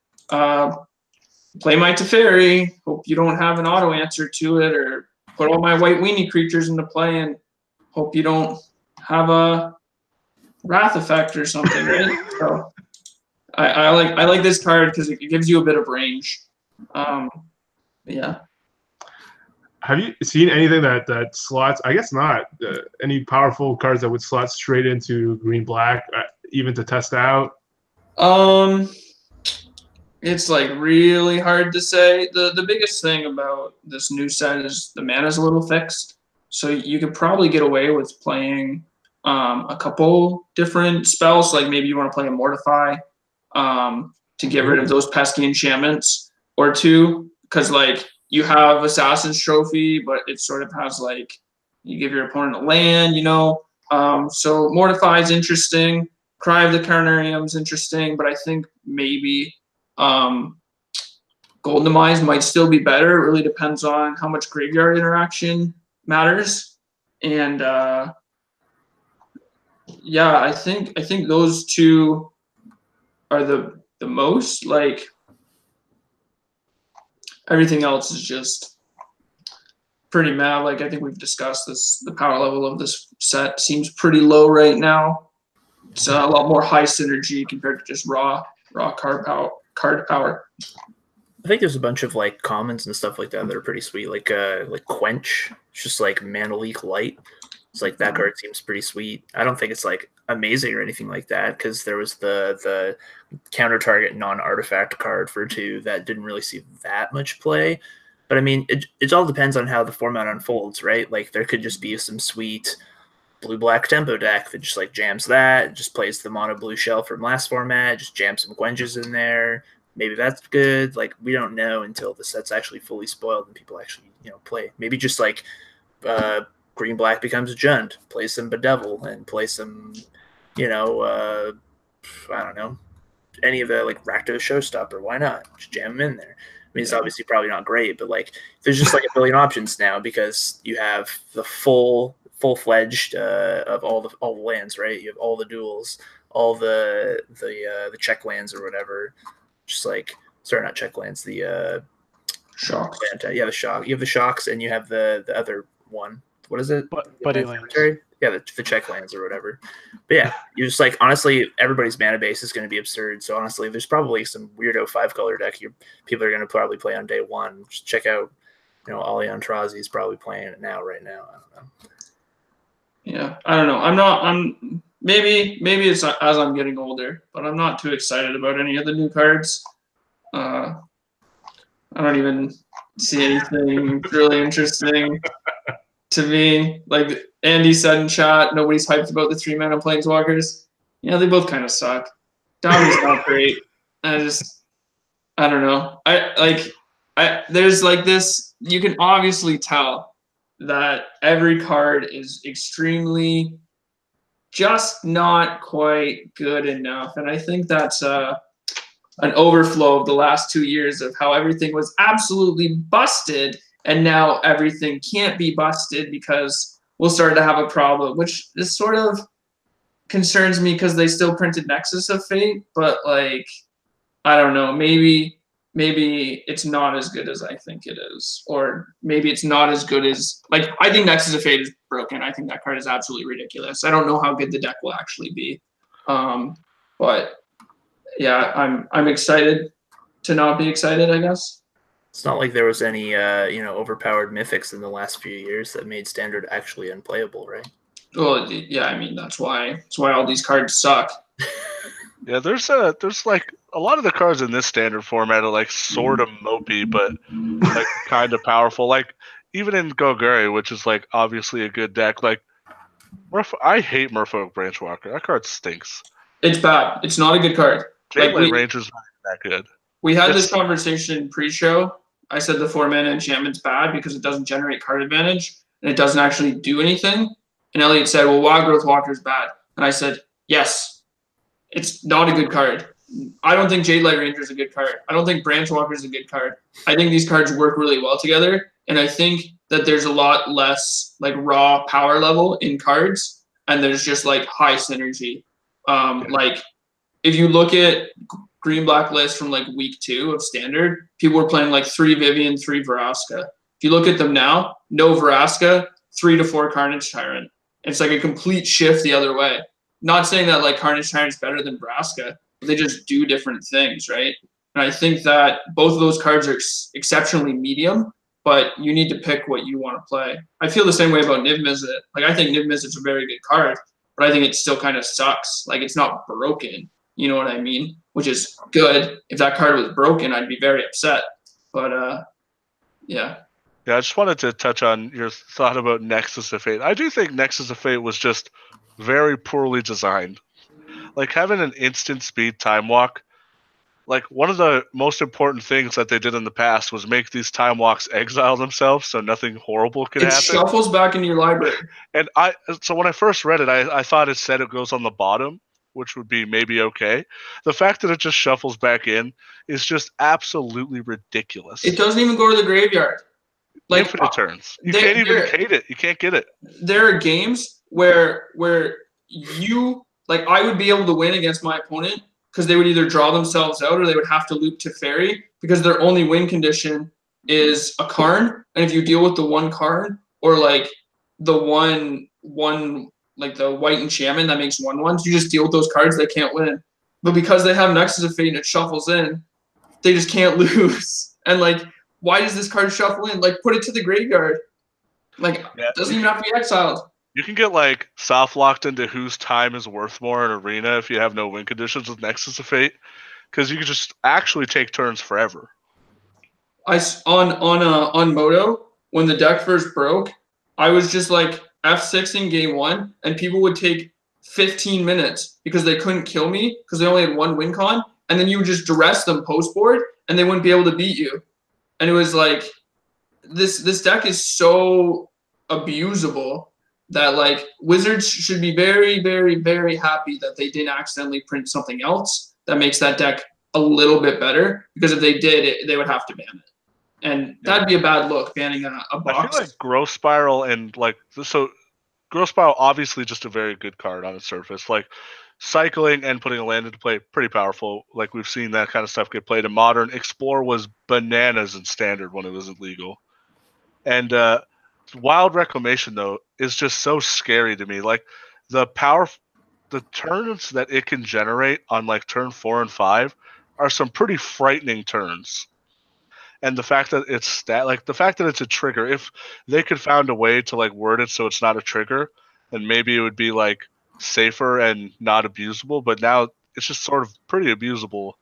play my Teferi, hope you don't have an auto answer to it, or put all my white weenie creatures into play and hope you don't have a Wrath effect or something, right? So I like this card because it gives you a bit of range. Yeah. Have you seen anything that slots? I guess not. Any powerful cards that would slot straight into green-black, even to test out? It's like really hard to say. The biggest thing about this new set is the mana's a little fixed, so you could probably get away with playing a couple different spells. Like maybe you want to play a Mortify to get rid of those pesky enchantments, or two, because like you have Assassin's Trophy, but it sort of has like, you give your opponent a land, you know. So Mortify is interesting. Cry of the Carnarium is interesting, but I think maybe Golden Demise might still be better. It really depends on how much graveyard interaction matters. And yeah, I think those two are the most. Like everything else is just pretty mad. Like I think we've discussed this, the power level of this set seems pretty low right now. It's a lot more high synergy compared to just raw card power. I think there's a bunch of like commons and stuff like that that are pretty sweet. Like Quench, it's just like Mana Leak Light. It's like that card seems pretty sweet. I don't think it's like amazing or anything like that, because there was the counter target non-artifact card for 2 that didn't really see that much play. But I mean, it all depends on how the format unfolds, right? Like there could just be some sweet blue-black tempo deck that just like jams that, just plays the mono blue shell from last format, just jams some Quenches in there. Maybe that's good. Like we don't know until the set's actually fully spoiled and people actually, you know, play. Maybe just like green-black becomes Jund, play some Bedevil and play some, you know, I don't know, any of the like Rakdos Showstopper. Why not? Just jam them in there. I mean, it's obviously probably not great, but like there's just like a billion options now, because you have the full-fledged of all the lands, right? You have all the duels, all the check lands or whatever. Just like, sorry, not check lands, the shocks. Yeah, the shock. You have the shocks, and you have the other one. What is it? Buddy lands. Yeah, the check lands or whatever. But yeah, you're just like, honestly, everybody's mana base is going to be absurd. So honestly, there's probably some weirdo 5-color deck people are going to probably play on day one. Just check out, you know, Alion Trazi is probably playing it right now. I don't know. Yeah, I don't know. Maybe it's as I'm getting older, but I'm not too excited about any of the new cards. I don't even see anything really interesting to me. Like Andy said in chat, nobody's hyped about the 3-mana Planeswalkers. You know, they both kind of suck. Domi's not great. I don't know. There's like this, you can obviously tell that every card is extremely just not quite good enough. And I think that's an overflow of the last 2 years of how everything was absolutely busted, and now everything can't be busted because we'll start to have a problem, which is sort of concerns me because they still printed Nexus of Fate, but like, I don't know, maybe it's not as good as I think it is, or maybe it's not as good as, like, I think Nexus of Fate is broken. I think that card is absolutely ridiculous. I don't know how good the deck will actually be, but yeah, I'm excited to not be excited, I guess. It's not like there was any overpowered mythics in the last few years that made standard actually unplayable, right? Well, yeah, I mean that's why all these cards suck. Yeah, there's like a lot of the cards in this standard format are like sort of mopey, but like kind of powerful. Like even in Goguri, which is like obviously a good deck. Like I hate Merfolk Branchwalker. That card stinks. It's bad. It's not a good card. Jadelight Ranger's not that good. We had this conversation pre-show. I said the 4-mana enchantment's bad because it doesn't generate card advantage and it doesn't actually do anything. And Elliot said, well, Wild Growth Walker's bad. And I said, yes, it's not a good card. I don't think Jadelight Ranger is a good card. I don't think Branch Walker is a good card. I think these cards work really well together. And I think that there's a lot less like raw power level in cards. And there's just like high synergy. Like if you look at green-black list from like week 2 of standard, people were playing like 3 Vivian, 3 Vraska. If you look at them now, no Vraska, 3 to 4 Carnage Tyrant. It's like a complete shift the other way. Not saying that like Carnage Tyrant's better than Vraska, but they just do different things, right? And I think that both of those cards are exceptionally medium, but you need to pick what you want to play. I feel the same way about Niv Mizzet. Like I think Niv Mizzet's a very good card, but I think it still kind of sucks. Like it's not broken. You know what I mean? Which is good. If that card was broken, I'd be very upset. But yeah. Yeah, I just wanted to touch on your thought about Nexus of Fate. I do think Nexus of Fate was just very poorly designed. Like having an instant speed time walk, like one of the most important things that they did in the past was make these time walks exile themselves so nothing horrible could happen. It shuffles back into your library. And so when I first read it, I thought it said it goes on the bottom, which would be maybe okay. The fact that it just shuffles back in is just absolutely ridiculous. It doesn't even go to the graveyard. Like infinite turns. You can't even hate it. You can't get it. There are games where you like I would be able to win against my opponent because they would either draw themselves out or they would have to loop to Fairy because their only win condition is a Karn. And if you deal with the one Karn or like the one like the white enchantment that makes 1/1s, you just deal with those cards, they can't win. But because they have Nexus of Fate and it shuffles in, they just can't lose. And like, why does this card shuffle in? Like, put it to the graveyard. Like, it doesn't even have to be exiled. You can get like soft locked into whose time is worth more in Arena if you have no win conditions with Nexus of Fate, because you can just actually take turns forever. On Moto, when the deck first broke, I was just like F6 in game 1, and people would take 15 minutes because they couldn't kill me because they only had 1 win con, and then you would just duress them post board, and they wouldn't be able to beat you. And it was like this deck is so abusable that like Wizards should be very, very, very happy that they didn't accidentally print something else that makes that deck a little bit better, because if they did, they would have to ban it. And that'd be a bad look, banning a box. I feel like Growth Spiral and like so Growth Spiral obviously just a very good card on its surface. Like cycling and putting a land into play, pretty powerful. Like we've seen that kind of stuff get played in Modern. Explore was bananas in Standard when it was illegal. And Wild Reclamation though is just so scary to me. Like the turns that it can generate on like turn 4 and 5 are some pretty frightening turns. And the fact that it's the fact that it's a trigger, if they could find a way to like word it so it's not a trigger, then maybe it would be like safer and not abusable. But now it's just sort of pretty abusable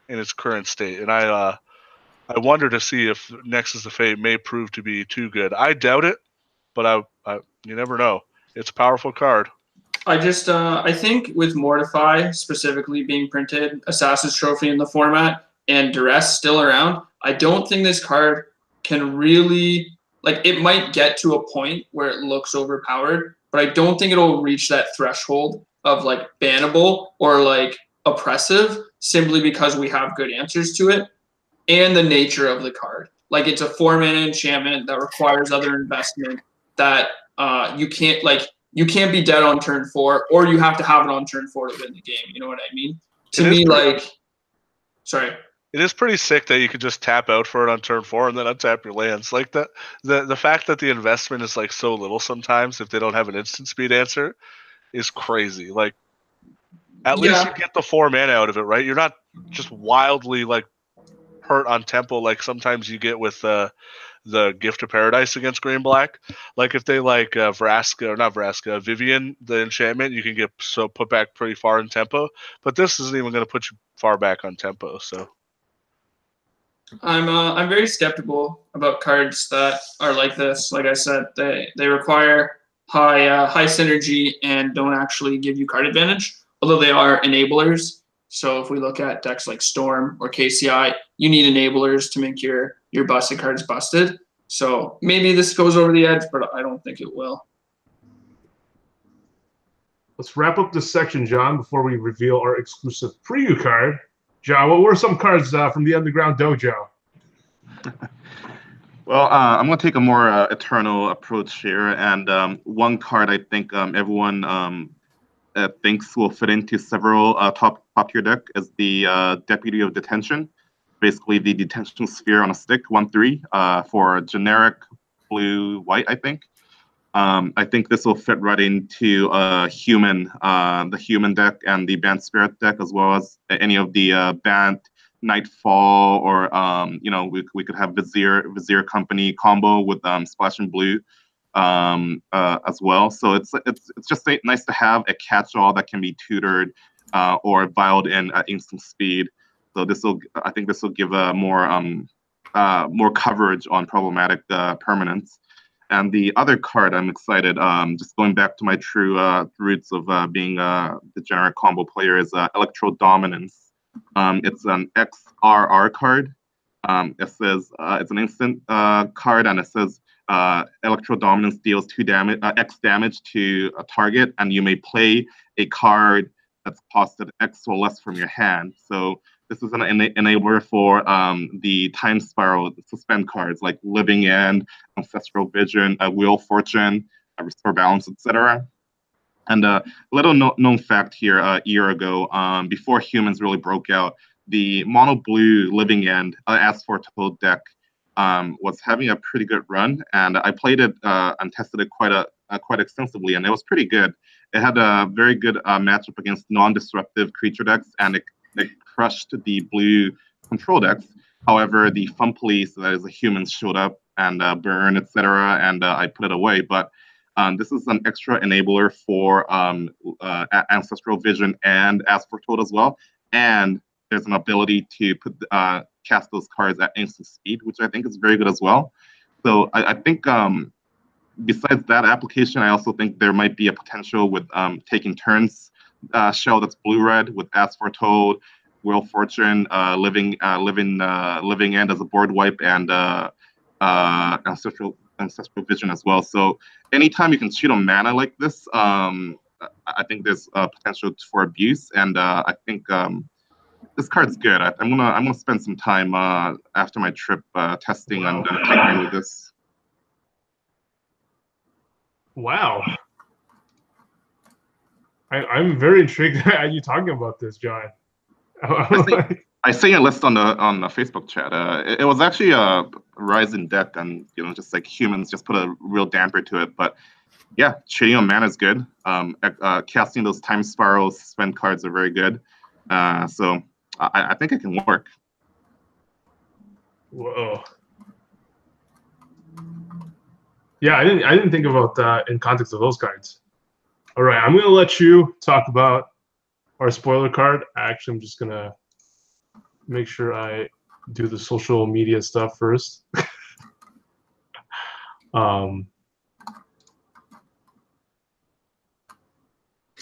in its current state. And I wonder to see if Nexus of Fate may prove to be too good. I doubt it, but you never know. It's a powerful card. I just I think with Mortify specifically being printed, Assassin's Trophy in the format, and Duress still around, I don't think this card can really, like, it might get to a point where it looks overpowered, but I don't think it'll reach that threshold of like bannable or like oppressive simply because we have good answers to it and the nature of the card. Like it's a 4-mana enchantment that requires other investment that you can't be dead on turn 4, or you have to have it on turn 4 to win the game. You know what I mean? To me, sorry. It is pretty sick that you could just tap out for it on turn 4 and then untap your lands. Like the fact that the investment is like so little sometimes if they don't have an instant speed answer is crazy. Like At least you get the 4 mana out of it, right? You're not just wildly like hurt on tempo like sometimes you get with the Gift of Paradise against Green Black. Like if they like Vraska or not Vraska, Vivian, the enchantment, you can get put back pretty far in tempo. But this isn't even going to put you far back on tempo. So I'm very skeptical about cards that are like this. Like I said, they require high synergy and don't actually give you card advantage, although they are enablers. So if we look at decks like Storm or KCI, you need enablers to make your busted cards busted. So maybe this goes over the edge, but I don't think it will. Let's wrap up this section, John, before we reveal our exclusive preview card. John, what were some cards from the Underground Dojo? Well, I'm going to take a more eternal approach here, and one card I think everyone thinks will fit into several top tier deck is the Deputy of Detention. Basically, the detention sphere on a stick, 1/3 for generic blue-white, I think. I think this will fit right into the human deck and the Banned Spirit deck, as well as any of the Banned Nightfall, or we could have Vizier Company combo with Splash and Blue as well. So it's just nice to have a catch-all that can be tutored or vialed in at instant speed. So I think this will give more coverage on problematic permanents. And the other card I'm excited, just going back to my true roots of being the generic combo player, is Electro Dominance. It's an XRR card. It says it's an instant card, and it says Electro Dominance deals X damage to a target, and you may play a card that's costed X or less from your hand. So this is an enabler for the Time Spiral suspend cards like Living End, Ancestral Vision, Wheel of Fortune, Restore Balance, etc. And a little known fact here, a year ago, before humans really broke out, the mono blue Living End as foretold deck was having a pretty good run, and I played it and tested it quite extensively, and it was pretty good. It had a very good matchup against non-disruptive creature decks, and it crushed the blue control decks. However, the Fun Police, that is the humans, showed up and burn, etc., and I put it away. But this is an extra enabler for Ancestral Vision and As Foretold as well, and there's an ability to cast those cards at instant speed, which I think is very good as well. So I think besides that application, I also think there might be a potential with taking turns shell that's blue-red with As Foretold, Wheel of Fortune, Living End as a board wipe, and Ancestral Vision as well. So anytime you can cheat on mana like this, I think there's potential for abuse, and I think this card's good. I'm gonna spend some time after my trip testing and tinkering with this. Wow. I'm very intrigued at you talking about this, John. I see a list on the Facebook chat. It was actually a Ryzen deck, and just like humans, just put a real damper to it. But yeah, cheating on mana is good. Casting those Time Spiral suspend cards are very good. So I think it can work. Whoa. Yeah, I didn't think about that in context of those cards. All right, I'm gonna let you talk about our spoiler card. Actually, I'm just gonna make sure I do the social media stuff first. So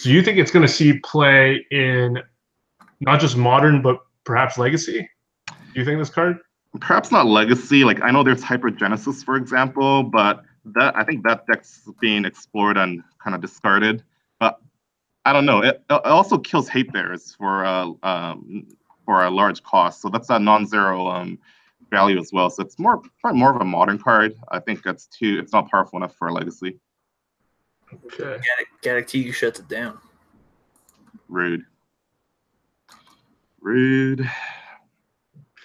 you think it's gonna see play in not just Modern, but perhaps Legacy? Do you think this card? Perhaps not Legacy. Like, I know there's Hypergenesis, for example, but I think that deck's being explored and kind of discarded. But I don't know. It also kills Hate Bears for a large cost, so that's a non-zero value as well. So it's probably more of a Modern card. I think it's not powerful enough for a Legacy. Okay. Gaddock Teague shuts it down. Rude.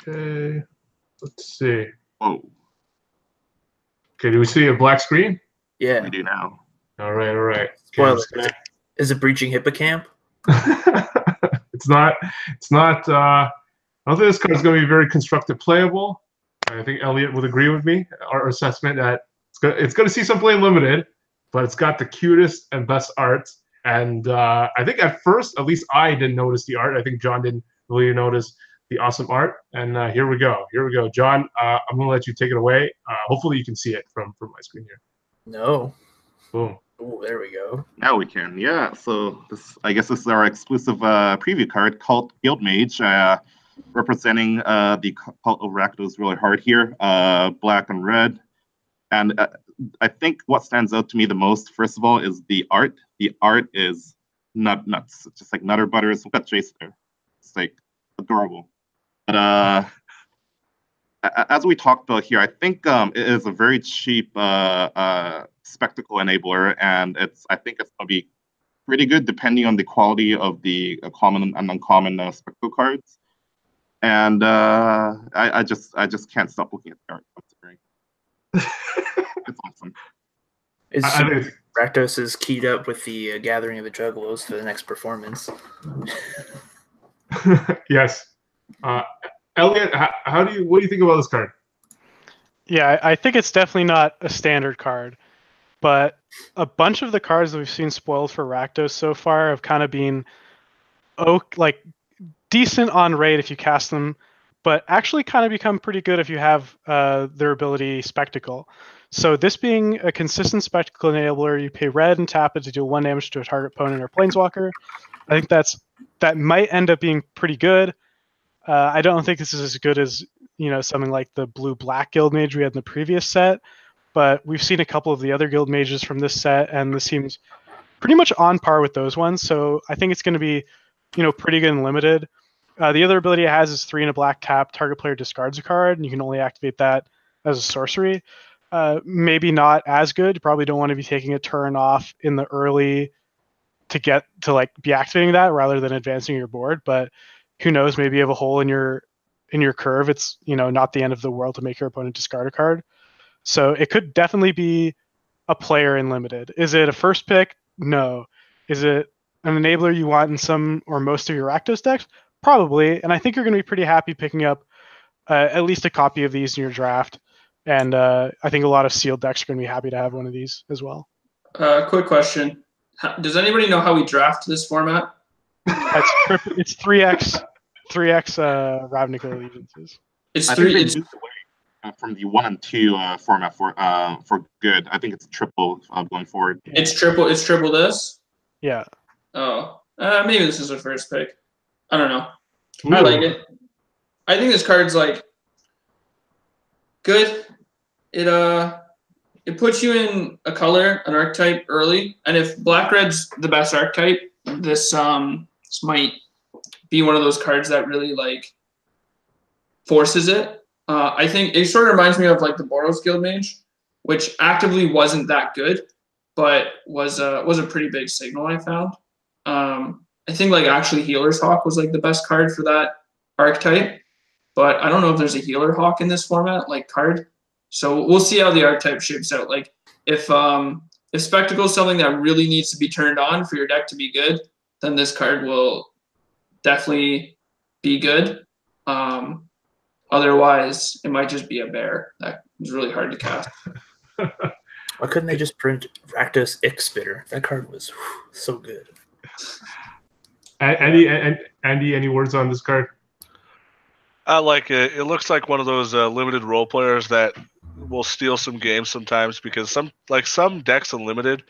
Okay. Let's see. Whoa. Okay, do we see a black screen? Yeah. We do now. All right. Spoiler. Is it Breaching Hippocamp? It's not. It's not. I don't think this card is going to be very constructive playable. I think Elliot would agree with me. Our assessment that it's going to see some play limited, but it's got the cutest and best art. And I think at first, at least I didn't notice the art. I think John didn't really notice the awesome art. And here we go. Here we go. John, I'm going to let you take it away. Hopefully you can see it from my screen here. No. Boom. Oh, there we go. Now we can. Yeah. So I guess this is our exclusive preview card called Guildmage, representing the Cult of Rakdos really hard here. Black and red. And I think what stands out to me the most, first of all, is the art. The art is nuts. It's just like Nutter Butters. Look at Jace there. It's like adorable. But as we talked about here, I think it is a very cheap spectacle enabler, and I think it's going to be pretty good depending on the quality of the common and uncommon spectacle cards. And I just can't stop looking at the art. It's awesome. Rakdos is keyed up with the Gathering of the Juggalos for the next performance. Yes. Elliot, what do you think about this card? Yeah, I think it's definitely not a standard card, but a bunch of the cards that we've seen spoiled for Rakdos so far have kind of been decent on rate if you cast them, but actually kind of become pretty good if you have their ability Spectacle. So this being a consistent Spectacle enabler, you pay red and tap it to deal 1 damage to a target opponent or planeswalker. I think that might end up being pretty good. I don't think this is as good as something like the blue-black Guildmage we had in the previous set, but we've seen a couple of the other Guildmages from this set, and this seems pretty much on par with those ones. So I think it's going to be pretty good and limited. The other ability it has is 3 and a black tap. Target player discards a card, and you can only activate that as a sorcery. Maybe not as good. You probably don't want to be taking a turn off in the early to get to be activating that rather than advancing your board. But who knows? Maybe you have a hole in your curve. It's not the end of the world to make your opponent discard a card. So it could definitely be a player in limited. Is it a first pick? No. Is it an enabler you want in some or most of your Rakdos decks? Probably. And I think you're going to be pretty happy picking up at least a copy of these in your draft. And I think a lot of sealed decks are going to be happy to have one of these as well. Quick question. Does anybody know how we draft this format? It's 3x Ravnica Allegiances. It's three. It's from the 1 and 2 format for good. I think it's triple going forward. It's triple. It's triple this. Yeah. Oh, maybe this is a first pick. I don't know. I like it. I think this card's good. It puts you in a color, an archetype early, and if black red's the best archetype, this might be one of those cards that really forces it. I think it sort of reminds me of the Boros Guildmage, which actively wasn't that good, but was a pretty big signal I found. I think actually Healer's Hawk was the best card for that archetype, but I don't know if there's a Healer Hawk in this format card. So we'll see how the archetype shapes out. If Spectacle is something that really needs to be turned on for your deck to be good, then this card will definitely be good. Otherwise, it might just be a bear. That is really hard to cast. Why couldn't they just print Rakdos Ixbitter? That card was so good. Andy, any words on this card? I like it. It looks like one of those limited role players that will steal some games sometimes because some decks in limited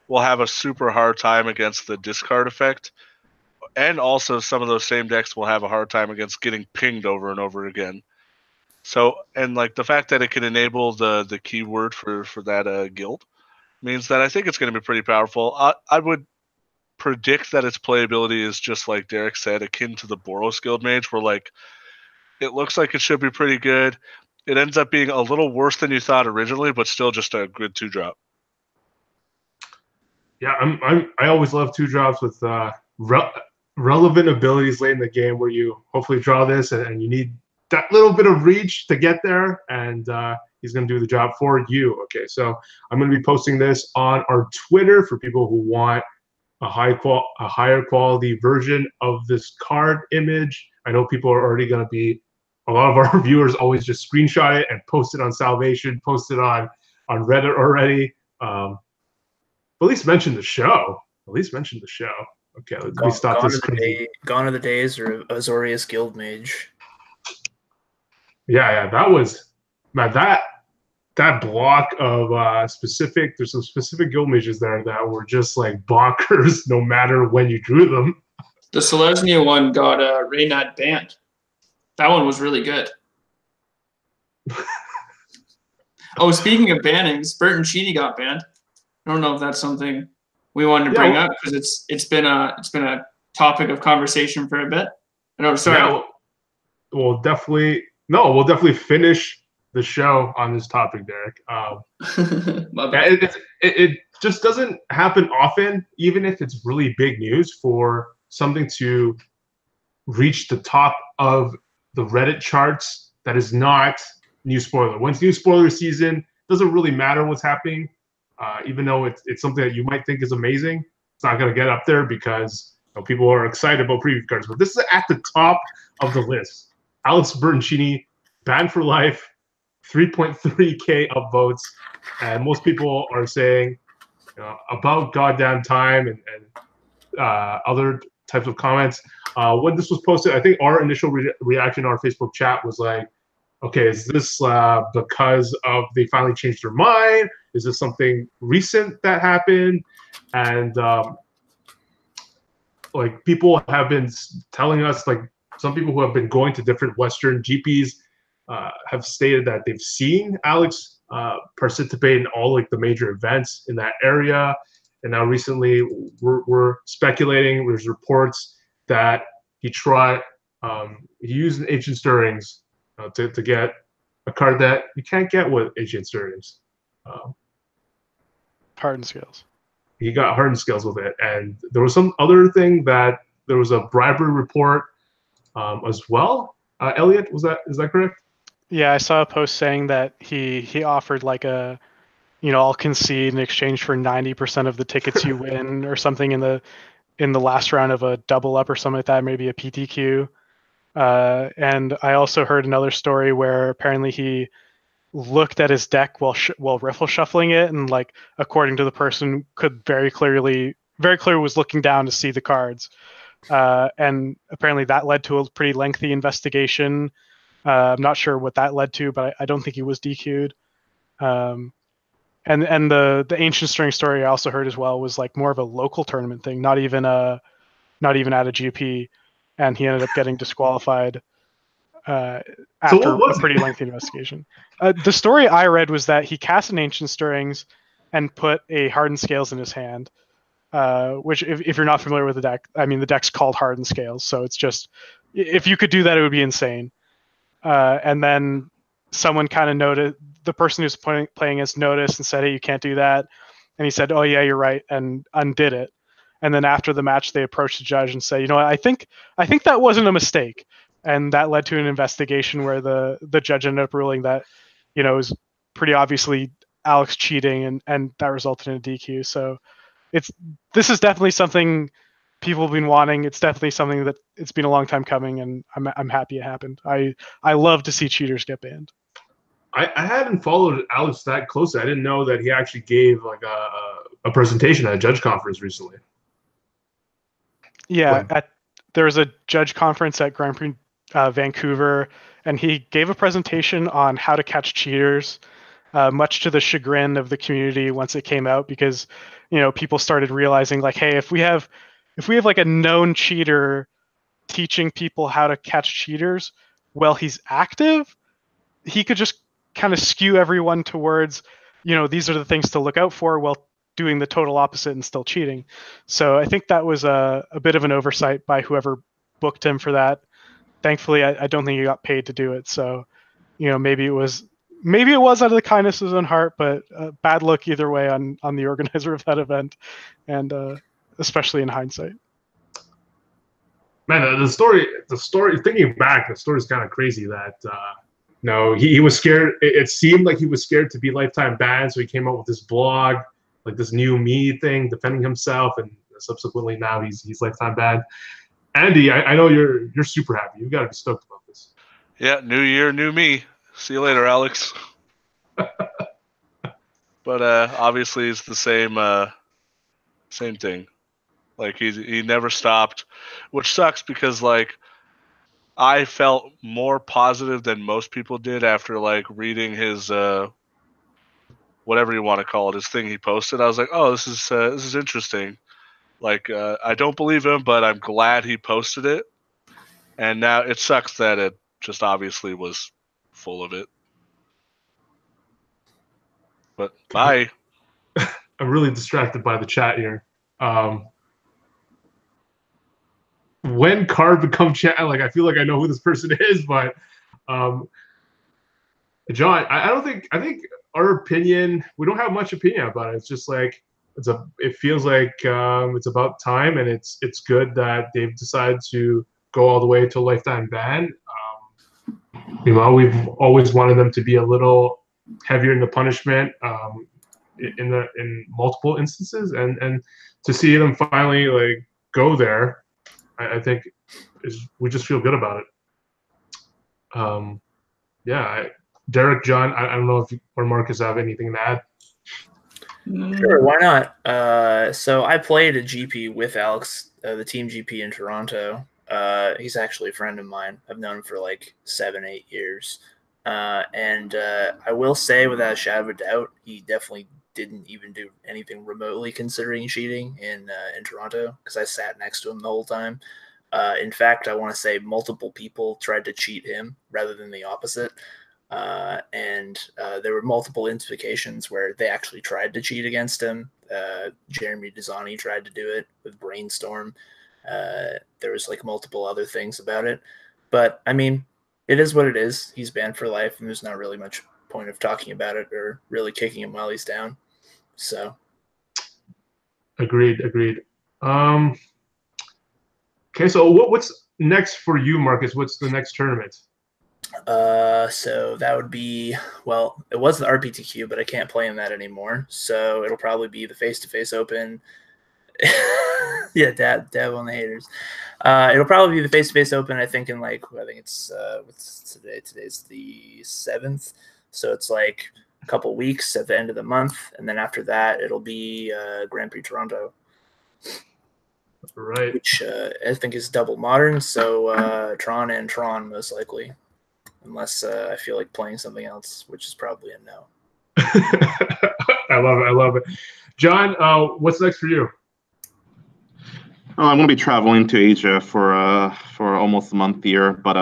will have a super hard time against the discard effect, and also some of those same decks will have a hard time against getting pinged over and over again. So, and the fact that it can enable the keyword for that guild means that I think it's going to be pretty powerful. I would predict that its playability is just like Derek said, akin to the Boros Guildmage, where it looks like it should be pretty good. It ends up being a little worse than you thought originally, but still just a good 2-drop. Yeah, I always love 2-drops with relevant abilities late in the game where you hopefully draw this and you need that little bit of reach to get there, and he's going to do the job for you. Okay, so I'm going to be posting this on our Twitter for people who want a higher quality version of this card image. I know people are already going to be, a lot of our viewers always just screenshot it and post it on Salvation, post it on Reddit already. But at least mention the show. Okay, let me stop this crazy. Gone are the days or Azorius Guildmage. Yeah, that was, man, that block of specific, there's some specific Guildmages there that were just like bonkers no matter when you drew them. The Selesnya one got Reynad banned. That one was really good. Oh, speaking of bannings, Bertoncini got banned. I don't know if that's something we wanted to bring up because it's been a topic of conversation for a bit. No, sorry. Yeah, we'll definitely finish the show on this topic, Derek. It just doesn't happen often, even if it's really big news, for something to reach the top of the Reddit charts that is not new spoiler. Once new spoiler season, it doesn't really matter what's happening, even though it's something that you might think is amazing. It's not going to get up there because people are excited about preview cards. But this is at the top of the list. Alex Bertoncini, banned for life, 3.3K upvotes, and most people are saying about goddamn time and other types of comments. When this was posted, I think our initial reaction on our Facebook chat was like, okay, is this because of they finally changed their mind? Is this something recent that happened? And like people have been telling us, like some people who have been going to different Western GPs have stated that they've seen Alex participate in all like the major events in that area. And now recently we're speculating, there's reports that he used an Ancient Stirrings to get a card that you can't get with Ancient Stirrings. Hardened Scales. He got Hardened Scales with it. And there was some other thing that there was a bribery report as well. Elliot, is that correct? Yeah, I saw a post saying that he offered like a, I'll concede in exchange for 90% of the tickets you win or something in the last round of a double up or something like that, maybe a PTQ. And I also heard another story where apparently he looked at his deck while riffle shuffling it, and like according to the person, could very clearly was looking down to see the cards. And apparently that led to a pretty lengthy investigation. I'm not sure what that led to, but I don't think he was DQ'd. And the Ancient String story I also heard as well was like more of a local tournament thing, not even at a GP, and he ended up getting disqualified after a pretty lengthy investigation. The story I read was that he cast an Ancient Stirrings and put a Hardened Scales in his hand, which if you're not familiar with the deck, I mean the deck's called Hardened Scales, so it's just, if you could do that, it would be insane. And then someone kind of noted, the person who's playing us noticed and said, hey, you can't do that. And he said, oh yeah, you're right, and undid it. And then after the match, they approached the judge and said, I think that wasn't a mistake. And that led to an investigation where the judge ended up ruling that, it was pretty obviously Alex cheating, and that resulted in a DQ. So this is definitely something people have been wanting. It's definitely something that it's been a long time coming, and I'm happy it happened. I love to see cheaters get banned. I hadn't followed Alex that closely. I didn't know that he actually gave like a presentation at a judge conference recently. Yeah, there was a judge conference at Grand Prix Vancouver, and he gave a presentation on how to catch cheaters, much to the chagrin of the community once it came out, because people started realizing like, hey, if we have like a known cheater teaching people how to catch cheaters while he's active, he could just kind of skew everyone towards, these are the things to look out for, while doing the total opposite and still cheating. So I think that was a bit of an oversight by whoever booked him for that. Thankfully, I don't think he got paid to do it. So, maybe it was out of the kindness of his own heart, but bad luck either way on the organizer of that event, and especially in hindsight. Man, the story. Thinking back, the story is kind of crazy. That he was scared. It seemed like he was scared to be lifetime banned, so he came up with this blog, like this new me thing, defending himself, and subsequently now he's lifetime banned. Andy, I know you're super happy. You've got to be stoked about this. Yeah, new year, new me. See you later, Alex. But obviously, it's the same thing. Like he never stopped, which sucks because like I felt more positive than most people did after like reading his whatever you want to call it, his thing he posted. I was like, oh, this is interesting. Like I don't believe him, but I'm glad he posted it. And now it sucks that it just obviously was full of it. But bye. I'm really distracted by the chat here. When Card become chat, like I feel like I know who this person is, but John, I think our opinion, we don't have much opinion about it. It's just like it feels like it's about time, and it's good that they've decided to go all the way to a lifetime ban. You know, we've always wanted them to be a little heavier in the punishment in multiple instances, and to see them finally like go there, I think we just feel good about it. Yeah, Derek, John, I don't know if you or Marcus have anything to add. Sure, why not? So I played a GP with Alex, the team GP in Toronto. He's actually a friend of mine. I've known him for like 7-8 years. And I will say without a shadow of a doubt, he definitely didn't even do anything remotely considering cheating in Toronto, because I sat next to him the whole time. In fact, I want to say multiple people tried to cheat him rather than the opposite. And there were multiple invocations where they actually tried to cheat against him. Jeremy Desani tried to do it with Brainstorm. There was like multiple other things about it. But I mean, it is what it is. He's banned for life, and there's not really much point of talking about it or really kicking him while he's down. So agreed. Okay, so what's next for you, Marcus? What's the next tournament? So that would be, well, it was the RPTQ, but I can't play in that anymore. So it'll probably be the face-to-face open. Yeah, dab on the haters. It'll probably be the face-to-face open, I think it's what's today? Today's the 7th. So it's like a couple weeks at the end of the month, and then after that it'll be Grand Prix Toronto. Right. Which I think is double modern, so Tron and Tron most likely. Unless I feel like playing something else, which is probably a no. I love it. John, what's next for you? Oh, I'm going to be traveling to Asia for almost a month here, but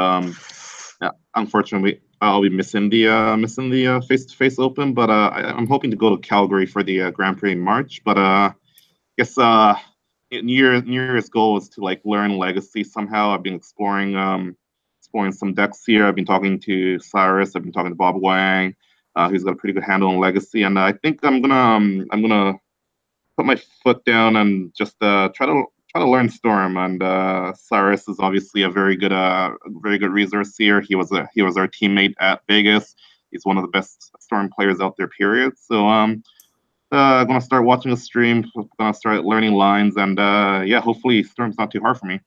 yeah, unfortunately, I'll be missing the face-to-face open. But I'm hoping to go to Calgary for the Grand Prix in March. But I guess New Year's goal is to like learn Legacy somehow. I've been exploring some decks here. I've been talking to Cyrus. I've been talking to Bob Wang, who's got a pretty good handle on Legacy, and I think I'm gonna put my foot down and just try to learn Storm. And Cyrus is obviously a very good resource here. He was our teammate at Vegas. He's one of the best Storm players out there, period. So I'm gonna start watching a stream. Gonna start learning lines, and yeah, hopefully Storm's not too hard for me.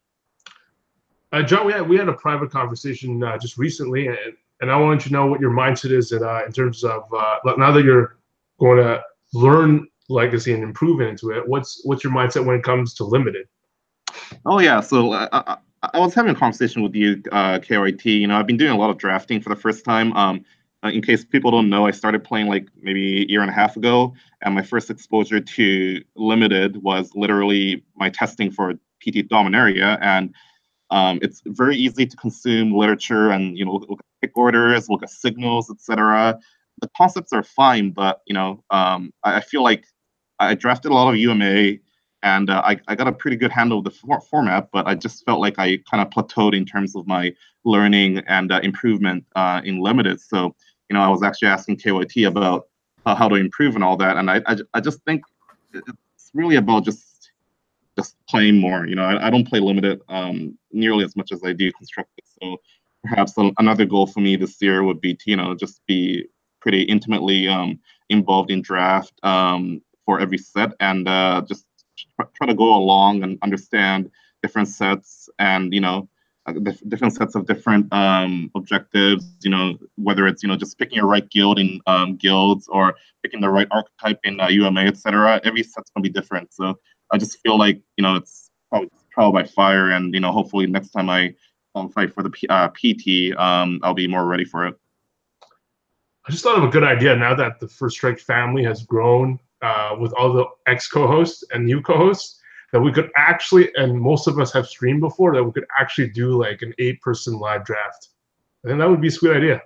John, we had a private conversation just recently, and I wanted to know what your mindset is in terms of now that you're going to learn Legacy and improve into it. What's your mindset when it comes to Limited? Oh yeah, so I was having a conversation with you, KYT. You know, I've been doing a lot of drafting for the first time. In case people don't know, I started playing like maybe a year and a half ago, and my first exposure to Limited was literally my testing for PT Dominaria, and it's very easy to consume literature and, you know, look at pick orders, look at signals, etc. The concepts are fine, but, you know, I feel like I drafted a lot of UMA, and I got a pretty good handle of the format, but I just felt like I kind of plateaued in terms of my learning and improvement in Limited. So, you know, I was actually asking KYT about how to improve and all that, and I just think it's really about just playing more. You know, I don't play Limited nearly as much as I do Constructed. So perhaps another goal for me this year would be to, you know, just be pretty intimately involved in draft for every set, and just try to go along and understand different sets and different sets of different objectives. Whether it's just picking your right guild in guilds or picking the right archetype in UMA, etc. Every set's gonna be different. So I just feel like it's probably trial by fire, and hopefully next time I fight for the PT, I'll be more ready for it. I just thought of a good idea now that the First Strike family has grown with all the ex-co-hosts and new co-hosts, that we could actually, and most of us have streamed before, that we could actually do like an 8-person live draft. I think that would be a sweet idea.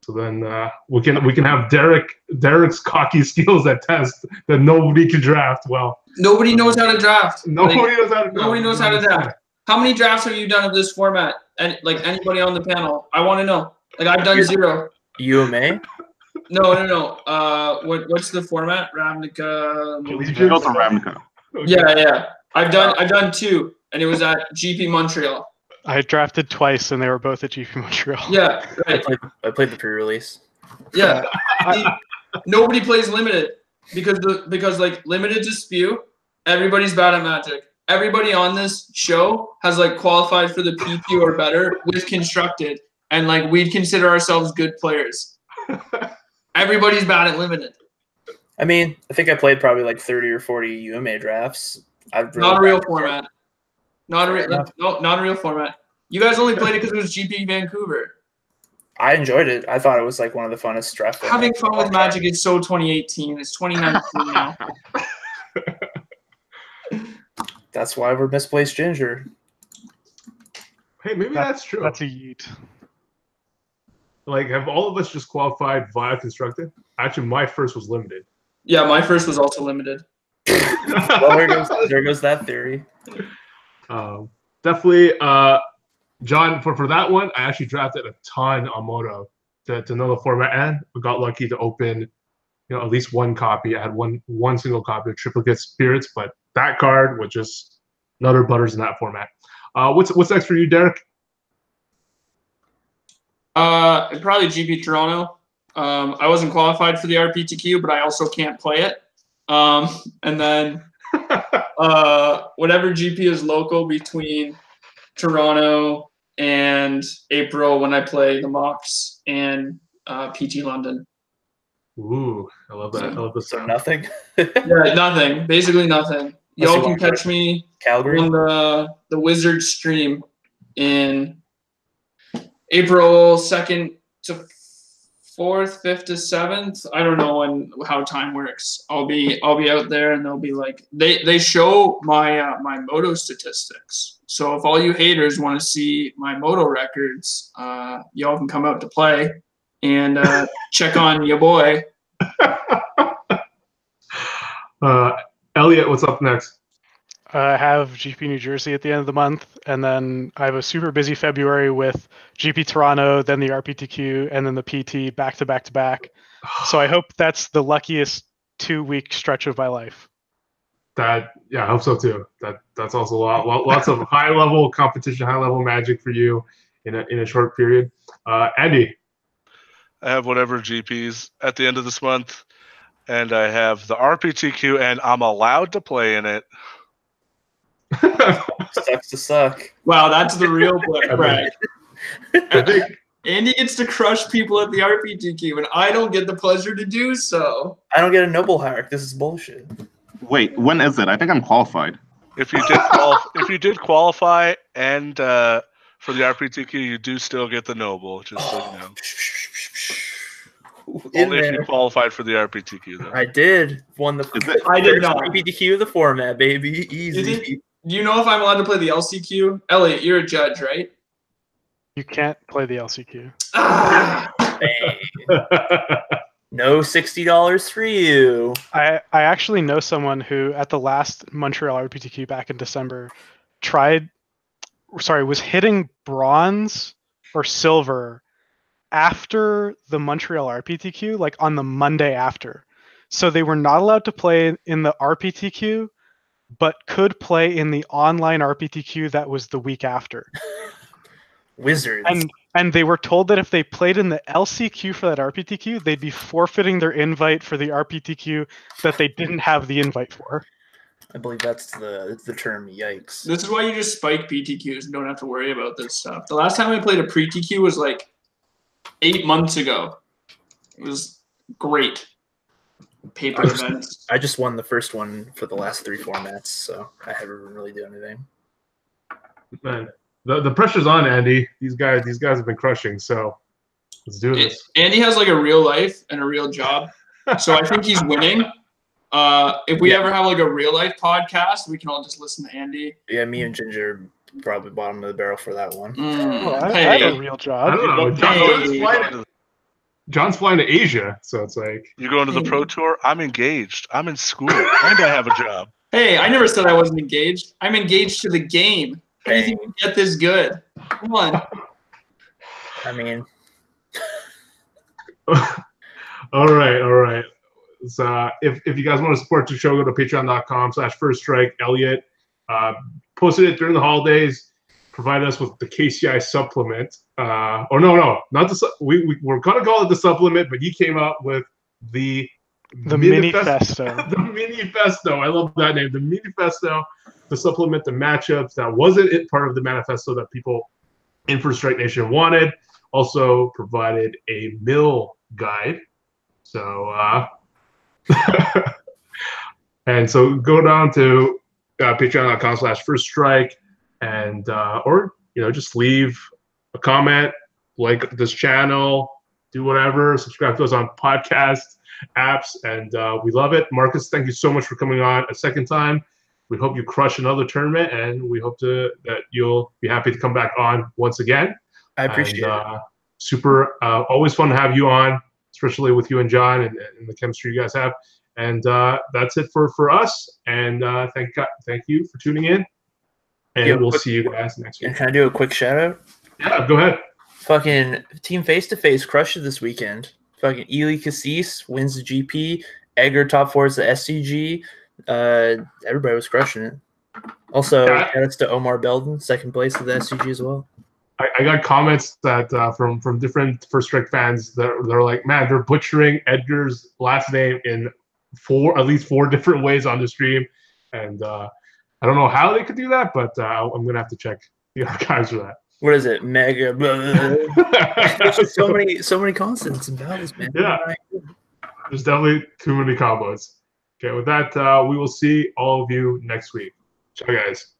So then we can have Derek's cocky skills at test that nobody can draft well. Nobody knows how to draft. Nobody knows how to draft. Nobody knows how to draft. How many drafts have you done of this format? And like anybody on the panel, I want to know. Like I've done 0. UMA? No. What's the format? Ravnica. Allegiance or Ravnica? Yeah. I've done 2, and it was at GP Montreal. I drafted twice, and they were both at GP Montreal. Yeah, right. I played the pre-release. Yeah. Nobody plays limited because like limited to spew. Everybody's bad at Magic. Everybody on this show has like qualified for the PT or better with constructed, and like we'd consider ourselves good players. Everybody's bad at limited. I mean, I think I played probably like 30 or 40 UMA drafts. Not a real format. Not a real format. You guys only played it because it was GP Vancouver. I enjoyed it. I thought it was like one of the funnest drafts. Having fun with Magic is so 2018. It's 2019 now. That's why we're misplaced ginger. Hey, maybe that's true. That's a yeet. Like, have all of us just qualified via constructed? Actually, my first was limited. Yeah, my first was also limited. Well, there goes that theory. Definitely, John, for that one, I actually drafted a ton on Moto to know the format, and we got lucky to open, at least one copy. I had one single copy of Triplicate Spirits, but that card was just nutter butters in that format. What's next for you, Derek? Probably GP Toronto. I wasn't qualified for the RPTQ, but I also can't play it. And then whatever GP is local between Toronto and April when I play the MOCS and PT London. Ooh, I love that. I love the sound. Nothing. Yeah, nothing. Basically nothing. Y'all can catch me Calgary on the Wizard stream in April 2nd to 4th, 5th to 7th. I don't know how time works. I'll be out there, and they'll be like they show my my Moto statistics. So if all you haters want to see my Moto records, y'all can come out to play and check on your boy. Elliot, what's up next? I have GP New Jersey at the end of the month, and then I have a super busy February with GP Toronto, then the RPTQ, and then the PT back to back to back. So I hope that's the luckiest 2-week stretch of my life. I hope so too. That's also lots of high level competition, high level Magic for you in a short period. Andy, I have whatever GPs at the end of this month, and I have the RPTQ, and I'm allowed to play in it. Sucks to suck. Wow, that's the real play. I think Andy gets to crush people at the RPTQ, and I don't get the pleasure to do so. I don't get a noble hierarch. This is bullshit. Wait, when is it? I think I'm qualified. If you did qualify and for the RPTQ, you do still get the noble. Just so you know. Only if you qualified for the RPTQ, though. I did. I did not. RPTQ of the format, baby. Easy. Do you know if I'm allowed to play the LCQ? Elliot, you're a judge, right? You can't play the LCQ. No $60 for you. I actually know someone who, at the last Montreal RPTQ back in December, was hitting bronze or silver after the Montreal RPTQ, like on the Monday after. So they were not allowed to play in the RPTQ, but could play in the online RPTQ that was the week after. Wizards. And and they were told that if they played in the LCQ for that RPTQ, they'd be forfeiting their invite for the RPTQ that they didn't have the invite for. I believe that's the term. Yikes! This is why you just spike PTQs and don't have to worry about this stuff. The last time I played a pre-TQ was like 8 months ago. It was great. Paper events. I just won the first one for the last 3 formats, so I haven't really done anything. Man, the pressure's on, Andy. These guys have been crushing. So let's do this. Andy has like a real life and a real job, so I think he's winning. If we ever have like a real life podcast, we can all just listen to Andy. Yeah, me and Ginger probably bottom of the barrel for that one. I have a real job. I don't know. John's flying to Asia, so it's like you're going to the pro tour. I'm engaged. I'm in school, and I have a job. Hey, I never said I wasn't engaged. I'm engaged to the game. How do you think you get this good? Come on. I mean, all right. So if you guys want to support the show, go to patreon.com/firststrike. Elliot posted it during the holidays. Provide us with the KCI supplement. Not the we're gonna call it the supplement, but he came out with the Minifesto. The Minifesto. I love that name. The Minifesto to supplement the matchups that wasn't part of the manifesto that people in First Strike Nation wanted. Also provided a mill guide. So and so go down to patreon.com/firststrike and or just leave a comment, like this channel, do whatever, subscribe to us on podcast apps, and we love it. Marcus, thank you so much for coming on a second time. We hope you crush another tournament, and we hope that you'll be happy to come back on once again. I appreciate it. Super, always fun to have you on, especially with you and John and the chemistry you guys have. And that's it for us. And thank you for tuning in. And we'll see you guys next week. And can I do a quick shout out? Yeah, go ahead. Fucking Team Face to Face crushed it this weekend. Fucking Ely Cassis wins the GP. Edgar top 4 is the SCG. Everybody was crushing it. Also, shoutouts to Omar Belden, second place of the SCG as well. I got comments that from different First Strike fans that they're like, man, they're butchering Edgar's last name in at least four different ways on the stream, and I don't know how they could do that, but I'm gonna have to check the archives for that. What is it? Mega. There's just so many consonants and vowels, man. Yeah, there's definitely too many combos. Okay, with that, we will see all of you next week. Ciao, guys.